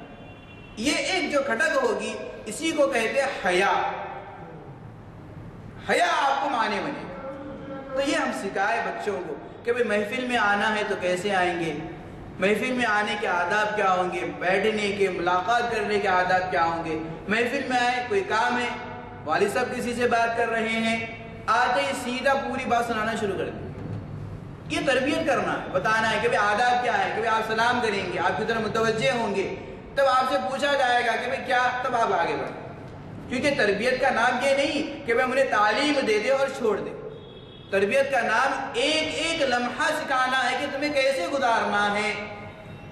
یہ ایک جو کھٹک ہوگی اسی کو کہتے ہیں حیا. حیا آپ کو معنی بنے گا. تو یہ ہم سکھائے بچوں کو کہ بھئی محفل میں آنا ہے تو کیسے آئیں گے، محفل میں آنے کے آداب کیا ہوں گے، بیٹھنے کے، ملاقات کرنے کے آداب کیا ہوں گے. محفل میں آئے، کوئی کام ہے، والد صاحب کسی سے بات کر رہے ہیں، آتے ہی سیدھا پوری بات سنانا شروع کر دیں. یہ تربیت کرنا ہے، بتانا ہے کہ بھئی آداب کیا ہے، کہ بھئی آپ سلام کریں گے، آپ کی طرف متوجہ ہوں گے، تب آپ سے پوچھا جائے گا کہ بھئی کیا، تب آپ آگے بڑھیں. کیونکہ تربیت کا نام یہ نہیں کہ بھئی انہیں تعلیم دے دے اور چھوڑ دے. تربیت کا نام ایک ایک لمحہ سکھانا ہے کہ تمہیں کیسے گزارنا ہے،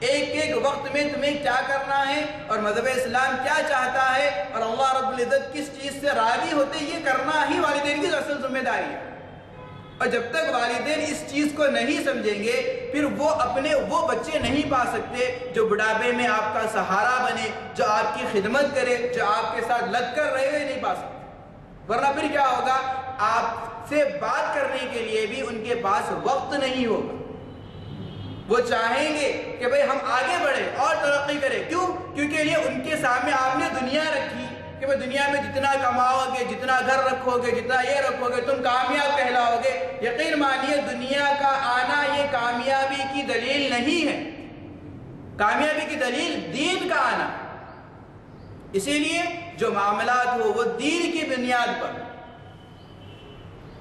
ایک ایک وقت میں تمہیں کیا کرنا ہے، اور مذہب اسلام کیا چاہتا ہے، اور اللہ رب العزت کس چیز سے راضی ہوتے، یہ کرنا ہی والدین کی اصل ذمہ داری ہے. اور جب تک والدین اس چیز کو نہیں سمجھیں گے پھر وہ بچے نہیں پا سکتے جو بڑھاپے میں آپ کا سہارا بنے، جو آپ کی خدمت کرے، جو آپ کے ساتھ لگ کر رہے ہوئے نہیں پا سکتے. ورنہ پھر کیا ہوگا، آپ سے بات کرنے کے لیے بھی ان کے پاس وقت نہیں ہوگا. وہ چاہیں گے کہ بھئی ہم آگے بڑھیں اور ترقی کریں. کیوں؟ کیونکہ یہ ان کے سامنے آپ نے دنیا رکھی کہ بھئی دنیا میں جتنا کماؤ گے، جتنا گھر رکھو گے، جتنا یہ رکھو گے، تم کامیاب کہلاؤ گے. یقین مانیے دنیا کا آنا یہ کامیابی کی دلیل نہیں ہے. کامیابی کی دلیل دین کا آنا. اسی لیے جو معاملات ہو وہ دین کی بنیاد پر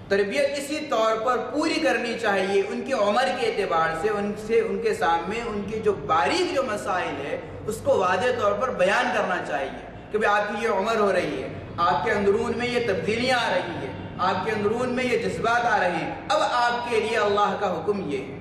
تربیت اسی طور پر پوری کرنی چاہیے. ان کی عمر کے اعتبار سے ان کے سامنے ان کی جو باریک جو مسائل ہے اس کو واضح طور پر بیان کرنا چاہیے کہ بھئی آپ کی یہ عمر ہو رہی ہے، آپ کے اندرون میں یہ تبدیلیاں آ رہی ہیں، آپ کے اندرون میں یہ جذبات آ رہے ہیں، اب آپ کے لیے اللہ کا حکم یہ ہے.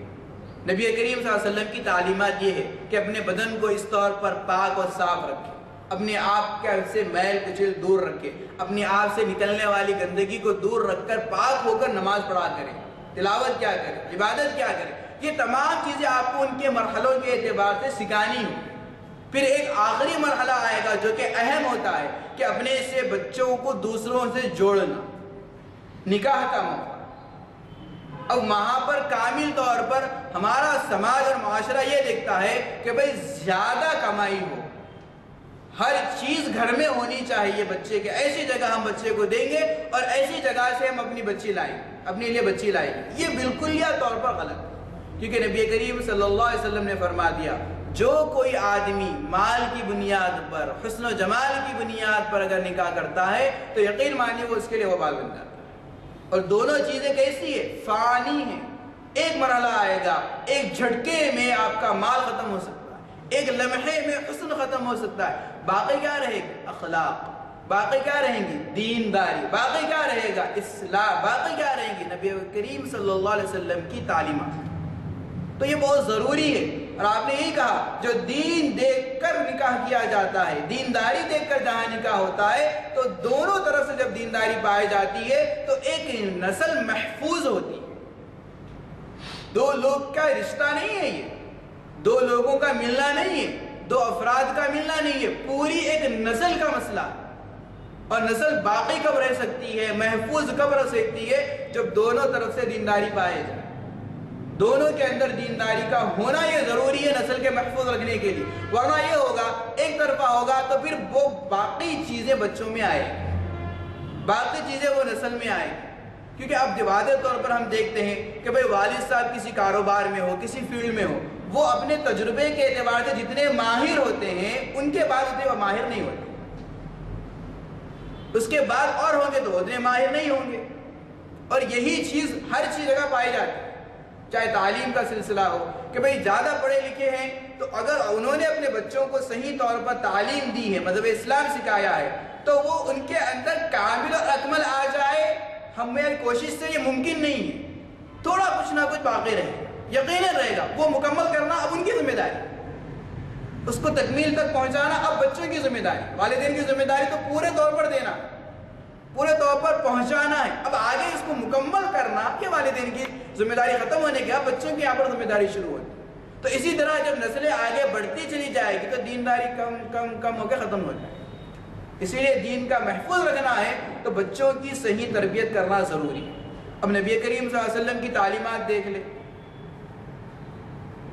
نبی کریم صلی اللہ علیہ وسلم کی تعلیمات یہ ہے کہ اپنے بدن کو اس طور پر پاک اور صاف رکھیں، اپنے آپ کے سے میل کچل دور رکھیں، اپنے آپ سے نکلنے والی گندگی کو دور رکھ کر پاک ہو کر نماز پڑھا کریں، تلاوت کیا کریں، عبادت کیا کریں. یہ تمام چیزیں آپ کو ان کے مرحلوں کے اعتبار سے سکھانی ہوں. پھر ایک آخری مرحلہ آئے گا جو کہ اہم ہوتا ہے کہ اپنے سے بچوں کو دوسروں سے جوڑنا، نکاح کا موقع. اب وہاں پر کامل طور پر ہمارا سماج اور معاشرہ یہ دیکھتا ہے کہ بھئی زیادہ کمائی ہو، ہر چیز گھر میں ہونی چاہیے بچے کے، ایسی جگہ ہم بچے کو دیں گے اور ایسی جگہ سے ہم اپنی بچی لائیں گے، اپنے لیے بچی لائیں گے. یہ بالکل یہ طور پر غلط ہے. کیونکہ نبی کریم صلی اللہ علیہ وسلم نے فرما دیا جو کوئی آدمی مال کی بنیاد پر، حسن و جمال کی بنیاد پر اگر نکاح کرتا ہے تو یقین مانیے وہ اس کے لیے وبال بن جاتا ہے. اور دونوں چیزیں کیسی ہے؟ فانی ہیں. ایک مرحلہ آئے گا، ایک جھٹکے میں آپ کا مال ختم ہو سکتا ہے، ایک لمحے میں حسن ختم ہو سکتا ہے، باقی کیا رہے گا؟ اخلاق. باقی کیا رہیں گی؟ دینداری. باقی کیا رہے گا؟ اصلاح. باقی کیا رہیں گی؟ نبی کریم صلی اللہ علیہ وسلم کی تعلیمات. تو یہ بہت ضروری ہے. اور آپ نے یہی کہا جو دین دیکھ کر نکاح کیا جاتا ہے، دینداری دیکھ کر جہاں نکاح ہوتا ہے، تو دونوں طرف سے جب دینداری پائی جاتی ہے تو ایک نسل محفوظ ہوتی ہے. دو لوگ کا رشتہ نہیں ہے، یہ دو لوگوں کا ملنا نہیں ہے، دو افراد کا ملنا نہیں ہے، پوری ایک نسل کا مسئلہ. اور نسل باقی کب رہ سکتی ہے، محفوظ کب رہ سکتی ہے؟ جب دونوں طرف سے دینداری پائے جائے. دونوں کے اندر دینداری کا ہونا یہ ضروری ہے نسل کے محفوظ رکھنے کے لیے. ورنہ یہ ہوگا ایک طرفہ ہوگا تو پھر وہ باقی چیزیں بچوں میں آئے گی، باقی چیزیں وہ نسل میں آئے گی. کیونکہ اب واضح طور پر ہم دیکھتے ہیں کہ بھئی والد صاحب کسی کاروبار میں ہو، کسی فیلڈ میں ہو، وہ اپنے تجربے کے اعتبار سے جتنے ماہر ہوتے ہیں ان کے بعد اتنے وہ ماہر نہیں ہوتے. اس کے بعد اور ہوں گے تو اتنے ماہر نہیں ہوں گے. اور یہی چیز ہر چیز جگہ پائی جاتی ہے. چاہے تعلیم کا سلسلہ ہو کہ بھئی زیادہ پڑھے لکھے ہیں تو اگر انہوں نے اپنے بچوں کو صحیح طور پر تعلیم دی ہے، مذہب اسلام سکھایا ہے، تو وہ ان کے اندر کامل اور اکمل آ جائے. ہماری کوشش سے یہ ممکن نہیں ہے. تھوڑا کچھ نہ کچھ باقی رہے گا، یقیناً رہے گا. وہ مکمل کرنا اب ان کی ذمہ داری، اس کو تکمیل تک پہنچانا اب بچوں کی ذمہ داری. والدین کی ذمہ داری تو پورے طور پر دینا، پورے طور پر پہنچانا ہے. اب آگے اس کو مکمل کرنا کہ والدین کی ذمہ داری ختم ہونے کے بعد بچوں کی یہاں پر ذمہ داری شروع ہوتی. تو اسی طرح جب نسلیں آگے بڑھتی چلی جائے گی تو دینداری کم کم کم ہو کے ختم ہو جائے. اسی لیے دین کا محفوظ رکھنا ہے تو بچوں کی صحیح تربیت کرنا ضروری ہے. اب نبی کریم صلی اللہ علیہ وسلم کی تعلیمات دیکھ لیں.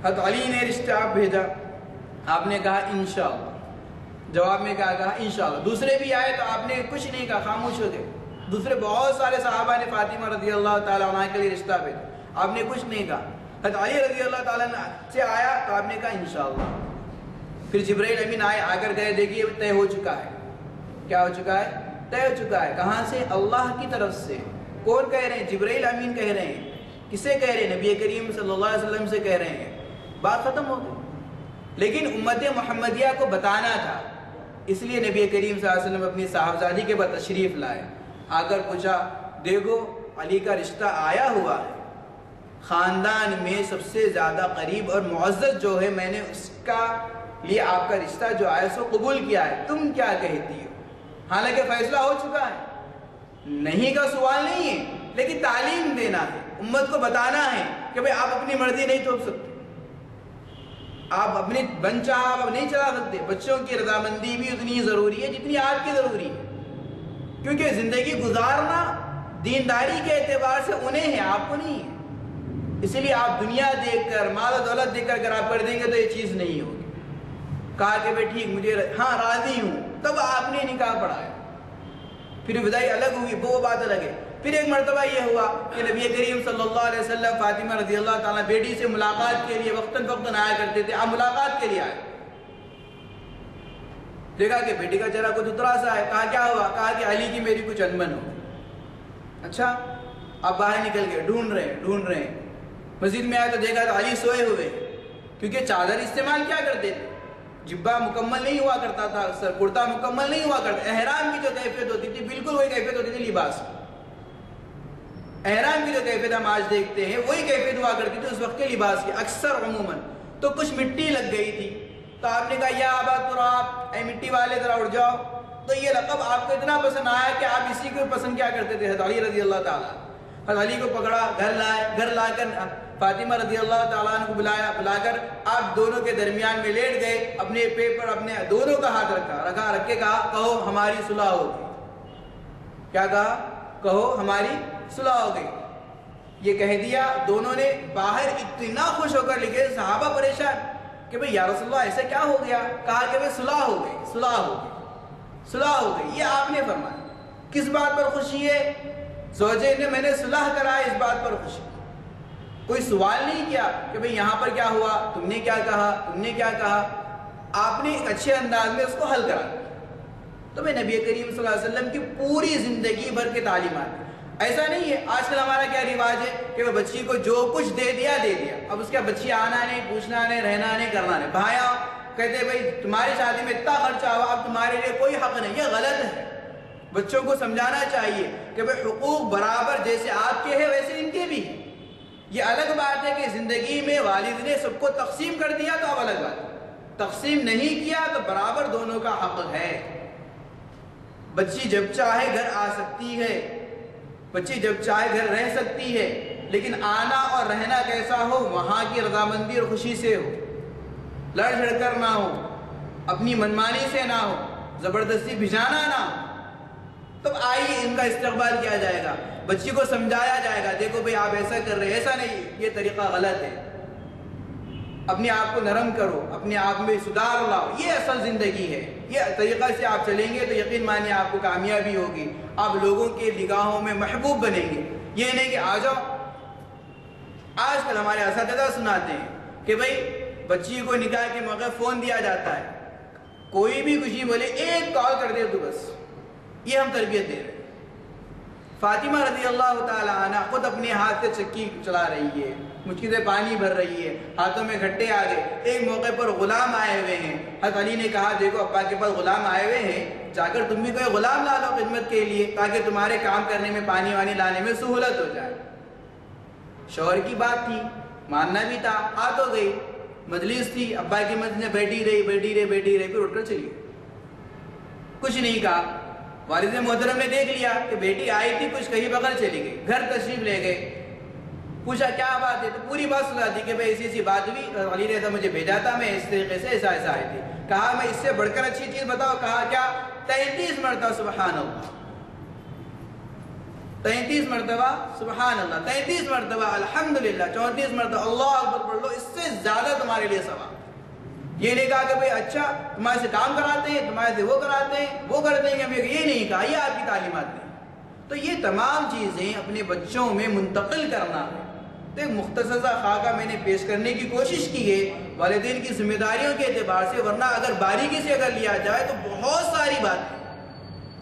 حضرت علی نے رشتہ آپ بھیجا، آپ نے کہا انشاءاللہ. جواب میں کیا کہا؟ انشاءاللہ. دوسرے بھی آئے تو آپ نے کچھ نہیں کہا، خاموش ہو گئے. دوسرے بہت سارے صحابہ نے فاطمہ رضی اللہ تعالیٰ عنہ کے لیے رشتہ بھیجا، آپ نے کچھ نہیں کہا. حضرت علی رضی اللہ تعالیٰ سے آیا تو آپ نے کہا انشاءاللہ. پھر جبرائیل امین آئے، آ کر گئے دیکھیے طے ہو چکا ہے. کیا ہو چکا ہے؟ طے ہو چکا ہے. کہاں سے؟ اللہ کی طرف سے. کون کہہ رہے ہیں؟ جبرائیل امین کہہ رہے ہیں. کسے کہہ رہے ہیں؟ نبی کریم صلی اللہ علیہ وسلم سے کہہ رہے ہیں. بات ختم ہو گئی. لیکن امت محمدیہ کو بتانا تھا، اس لیے نبی کریم صلی اللہ علیہ وسلم اپنی صاحبزادی کے بعد تشریف لائے. آ کر پوچھا دیکھو علی کا رشتہ آیا ہوا ہے، خاندان میں سب سے زیادہ قریب اور معزز جو ہے، میں نے اس کا لیے آپ کا رشتہ جو آیا سو قبول کیا ہے. تم کیا کہتی ہو؟ حالانکہ فیصلہ ہو چکا ہے، نہیں کا سوال نہیں ہے، لیکن تعلیم دینا ہے، امت کو بتانا ہے کہ بھئی آپ اپنی مرضی نہیں تھوپ سکتے، آپ اپنی بن چاہا آپ نہیں چلا سکتے. بچوں کی رضامندی بھی اتنی ضروری ہے جتنی آپ کی ضروری ہے. کیونکہ زندگی گزارنا دینداری کے اعتبار سے انہیں ہے، آپ کو نہیں ہے. اسی لیے آپ دنیا دیکھ کر، مال و دولت دیکھ کر اگر آپ کر دیں گے تو یہ چیز نہیں ہوگی. کہا کہ بھئی ٹھیک مجھے ہاں راضی ہوں، تب آپ نے نکاح پڑھایا. پھر بدائی الگ ہوگی، وہ بات الگ ہے. پھر ایک مرتبہ یہ ہوا کہ نبی کریم صلی اللہ علیہ وسلم فاطمہ رضی اللہ تعالیٰ بیٹی سے ملاقات کے لیے وقتاً فوقتاً آیا کرتے تھے. آپ ملاقات کے لیے آئے، دیکھا کہ بیٹی کا چہرہ کچھ اترا سا ہے. کہا کیا ہوا؟ کہا کہ علی کی میری کچھ انبن ہو. اچھا. آپ باہر نکل گئے، ڈھونڈ رہے ہیں. مسجد میں آئے تو دیکھا تو علی سوئے ہوئے، کیونکہ چادر استعمال کیا کرتے تھے، جبہ مکمل نہیں ہوا کرتا تھا، سر کرتا مکمل نہیں ہوا کرتا. احرام کی جو کیفیت ہوتی تھی بالکل وہی کیفیت ہوتی تھی لباس. احرام کی جو کیفیت ہم آج دیکھتے ہیں وہی کیفیت ہوا کرتی تھی اس وقت کے لباس کی اکثر عموماً. تو کچھ مٹی لگ گئی تھی تو آپ نے کہا یا ابا تراب، اے مٹی والے ذرا اٹھ جاؤ. تو یہ لقب آپ کو اتنا پسند آیا کہ آپ اسی کو پسند کیا کرتے تھے. حضرت علی رضی اللہ تعالیٰ، حضرت علی کو پکڑا، گھر لا کر فاطمہ رضی اللہ تعالیٰ عنہ کو بلا کر آپ دونوں کے درمیان میں لیٹ گئے. اپنے پیپر اپنے دونوں کا ہاتھ رکھ کے کہا کہو ہماری صلح ہو گئی. کیا کہا؟ کہو ہماری صلح ہو گئی. یہ کہہ دیا. دونوں نے باہر اتنا خوش ہو کر لکھے، صحابہ پریشان کہ بھئی یا رسول اللہ ایسا کیا ہو گیا؟ کہا کہ بھئی صلح ہو گئی. یہ آپ نے فرمایا. کس بات پر خوشی ہے؟ زوجین نے میں نے صلح کرا، اس بات پر خوشی. کوئی سوال نہیں کیا کہ بھئی یہاں پر کیا ہوا، تم نے کیا کہا. آپ نے ایک اچھے انداز میں اس کو حل کرا. تو میں نبی کریم صلی اللہ علیہ وسلم کی پوری زندگی بھر کے تعلیمات. ایسا نہیں ہے آج کل ہمارا کیا رواج ہے کہ وہ بچی کو جو کچھ دے دیا. اب اس کا بچی آنا نہیں، پوچھنا نہیں، رہنا نہیں، کرنا نہیں. بھایا کہتے بھئی تمہاری شادی میں اتنا خرچہ ہوا، اب تمہارے لیے کوئی حق نہیں. یہ غلط ہے. بچوں کو سمجھانا چاہیے کہ بھئی حقوق برابر جیسے آپ کے ہیں ویسے ان کے بھی ہیں۔ یہ الگ بات ہے کہ زندگی میں والد نے سب کو تقسیم کر دیا تو اب الگ بات ہے، تقسیم نہیں کیا تو برابر دونوں کا حق ہے۔ بچی جب چاہے گھر آ سکتی ہے، بچی جب چاہے گھر رہ سکتی ہے، لیکن آنا اور رہنا کیسا ہو، وہاں کی رضامندی اور خوشی سے ہو، لڑ جھڑ کر نہ ہو، اپنی منمانی سے نہ ہو، زبردستی بھجانا نہ ہو۔ تب آئیے ان کا استقبال کیا جائے گا، بچی کو سمجھایا جائے گا، دیکھو بھئی آپ ایسا کر رہے ہیں، ایسا نہیں، یہ طریقہ غلط ہے، اپنے آپ کو نرم کرو، اپنے آپ میں سدھار لاؤ، یہ اصل زندگی ہے۔ یہ طریقہ سے آپ چلیں گے تو یقین مانیے آپ کو کامیابی ہوگی، آپ لوگوں کے نگاہوں میں محبوب بنیں گے۔ یہ نہیں کہ آ جاؤ، آج کل ہمارے اساتذہ سناتے ہیں کہ بھئی بچی کو نکاح کے موقع فون دیا جاتا ہے، کوئی بھی کچھ نہیں بولے، ایک کال کر دے تو بس، یہ ہم تربیت دے رہے ہیں۔ فاطمہ رضی اللہ تعالی عنہ خود اپنے ہاتھ سے چکی چلا رہی ہے، مٹکی سے پانی بھر رہی ہے، ہاتھوں میں گھٹے آ گئے، ایک موقع پر غلام آئے ہوئے ہیں، حضرت علی نے کہا دیکھو ابا کے پاس غلام آئے ہوئے ہیں، جا کر تم بھی کوئی غلام لا لو خدمت کے لیے تاکہ تمہارے کام کرنے میں، پانی وانی لانے میں سہولت ہو جائے۔ شوہر کی بات تھی، ماننا بھی تھا، آ تو گئی، مجلس تھی، ابا کی مجلس میں بیٹھی رہی، پھر اٹھ کر چلی، کچھ نہیں کہا۔ والد محترم نے دیکھ لیا کہ بیٹی آئی تھی، کچھ کہیں بغیر چلی گئی، گھر تشریف لے گئے، پوچھا کیا بات ہے، تو پوری بات سنا دی کہ بھئی ایسی بات ہوئی، علی نے ایسا مجھے بھیجا تھا، میں اس طریقے سے ایسا آئی تھی۔ کہا میں اس سے بڑھ کر اچھی چیز بتاؤ، کہا کیا؟ 33 مرتبہ سبحان اللہ، 33 مرتبہ سبحان اللہ، 33 مرتبہ الحمدللہ، 34 مرتبہ اللہ اکبر پڑھ لو، اس سے زیادہ تمہارے لیے ثواب۔ یہ نہیں کہا کہ بھئی اچھا تمہارے سے کام کراتے ہیں، تمہارے سے وہ کراتے ہیں، وہ کر دیں گے، ہم یہ نہیں کہا، یہ آپ کی تعلیمات نہیں۔ تو یہ تمام چیزیں اپنے بچوں میں منتقل کرنا ہے۔ تو ایک مختصر سا خاکہ میں نے پیش کرنے کی کوشش کی ہے والدین کی ذمہ داریوں کے اعتبار سے، ورنہ اگر باریکی سے اگر لیا جائے تو بہت ساری باتیں،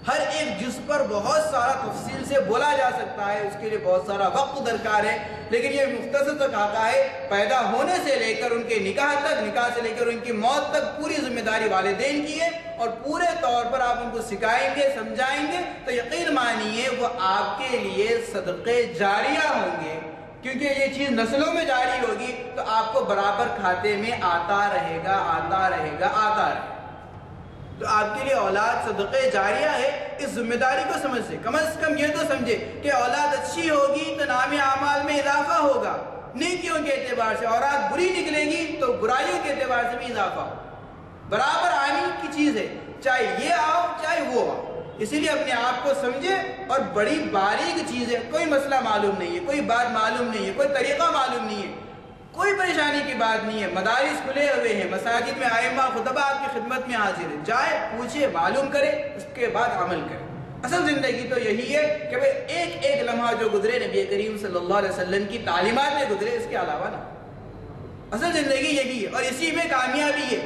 ہر ایک جز پر بہت سارا تفصیل سے بولا جا سکتا ہے، اس کے لیے بہت سارا وقت درکار ہے، لیکن یہ مختصر سا خاکہ ہے، پیدا ہونے سے لے کر ان کے نکاح تک، نکاح سے لے کر ان کی موت تک پوری ذمہ داری والدین کی ہے، اور پورے طور پر آپ ان کو سکھائیں گے، سمجھائیں گے تو یقین مانیے وہ آپ کے لیے صدقے جاریہ ہوں گے، کیونکہ یہ چیز نسلوں میں جاری ہوگی تو آپ کو برابر کھاتے میں آتا رہے گا، آتا رہے گا، آتا رہے گا۔ تو آپ کے لیے اولاد صدقے جاریہ ہے، اس ذمہ داری کو سمجھے، کم از کم یہ تو سمجھے کہ اولاد اچھی ہوگی تو نام اعمال میں اضافہ ہوگا، نیکیوں کے اعتبار سے، اور اولاد بری نکلے گی تو برائیوں کے اعتبار سے بھی اضافہ ہوگا۔ برابر آنے کی چیز ہے، چاہے یہ آؤ چاہے وہ آؤ، اسی لیے اپنے آپ کو سمجھے، اور بڑی باریک چیز ہے، کوئی مسئلہ معلوم نہیں ہے، کوئی بات معلوم نہیں ہے، کوئی طریقہ معلوم نہیں ہے، کوئی پریشانی کی بات نہیں ہے، مدارس کھلے ہوئے ہیں، مساجد میں ائمہ خطبہ آپ کی خدمت میں حاضر ہے، جائے پوچھے معلوم کرے، اس کے بعد عمل کرے۔ اصل زندگی تو یہی ہے کہ بھئی ایک ایک لمحہ جو گزرے نبی کریم صلی اللہ علیہ وسلم کی تعلیمات میں گزرے، اس کے علاوہ نہ۔ اصل زندگی یہی ہے، اور اسی میں کامیابی ہے۔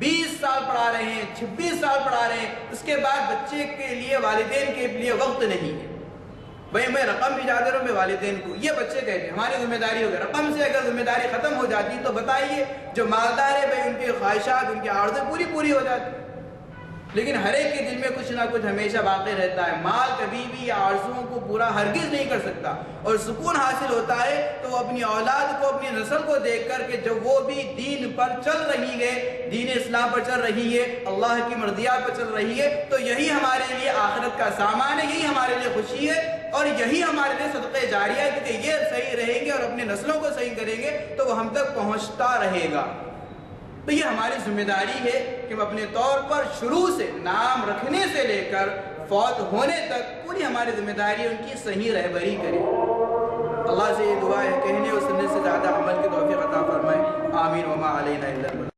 20 سال پڑھا رہے ہیں، 26 سال پڑھا رہے ہیں، اس کے بعد بچے کے لیے، والدین کے لیے وقت نہیں ہے۔ بھئی میں رقم بھیجا دے رہا ہوں میں والدین کو، یہ بچے کہتے ہیں ہماری ذمہ داری ہوگی، رقم سے اگر ذمہ داری ختم ہو جاتی تو بتائیے، جو مالدار ہے بھئی ان کی خواہشات، ان کی آرزویں پوری ہو جاتی، لیکن ہر ایک کے دل میں کچھ نہ کچھ ہمیشہ باقی رہتا ہے۔ مال کبھی بھی آرزوؤں کو پورا ہرگز نہیں کر سکتا، اور سکون حاصل ہوتا ہے تو وہ اپنی اولاد کو، اپنی نسل کو دیکھ کر کہ جب وہ بھی دین پر چل رہی ہے، دین اسلام پر چل رہی ہے، اللہ کی مرضیات پر چل رہی ہے، تو یہی ہمارے لیے آخرت کا سامان ہے، یہی ہمارے لیے خوشی ہے، اور یہی ہمارے لیے صدقہ جاریہ ہے، کیونکہ یہ صحیح رہیں گے اور اپنے نسلوں کو صحیح کریں گے تو وہ ہم تک پہنچتا رہے گا۔ تو یہ ہماری ذمہ داری ہے کہ ہم اپنے طور پر شروع سے نام رکھنے سے لے کر فوت ہونے تک پوری ہماری ذمہ داری ان کی صحیح رہبری کریں۔ اللہ سے یہ دعا ہے، کہنے اور سننے سے زیادہ عمل کی توفیق عطا فرمائے، آمین وما علینا الا البلاغ۔